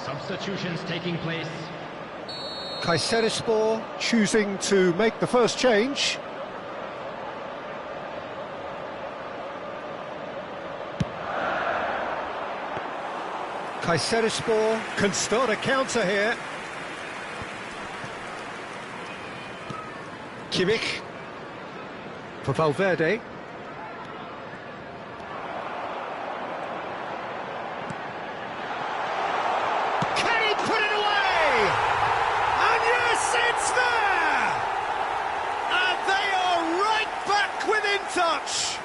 Substitutions taking place. Kayserispor choosing to make the first change. Kayserispor can start a counter here. Kimmich for Valverde. Touch!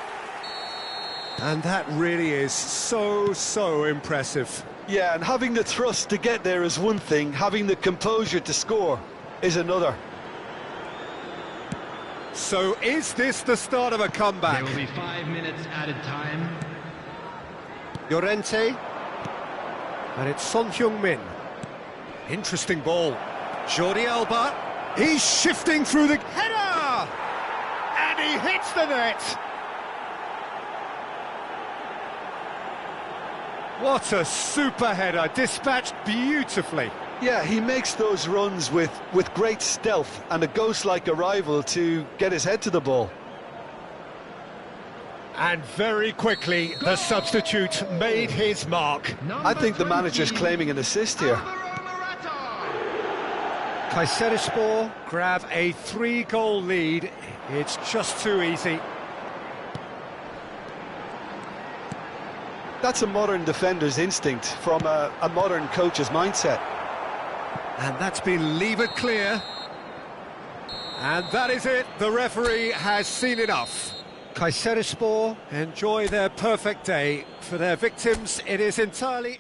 And that really is so impressive. Yeah, and having the thrust to get there is one thing, having the composure to score is another. So is this the start of a comeback? There will be 5 minutes added time. Llorente. And it's Son Heung-min. Interesting ball. Jordi Alba. He's shifting through the header! And he hits the net! What a super header, dispatched beautifully. Yeah, he makes those runs with great stealth and a ghost-like arrival to get his head to the ball. And very quickly, the substitute made his mark. I think the manager's claiming an assist here. Kayserispor grab a 3-goal lead. It's just too easy. That's a modern defender's instinct from a modern coach's mindset. And that's been levered clear. And that is it. The referee has seen enough. Kayserispor enjoy their perfect day. For their victims, it is entirely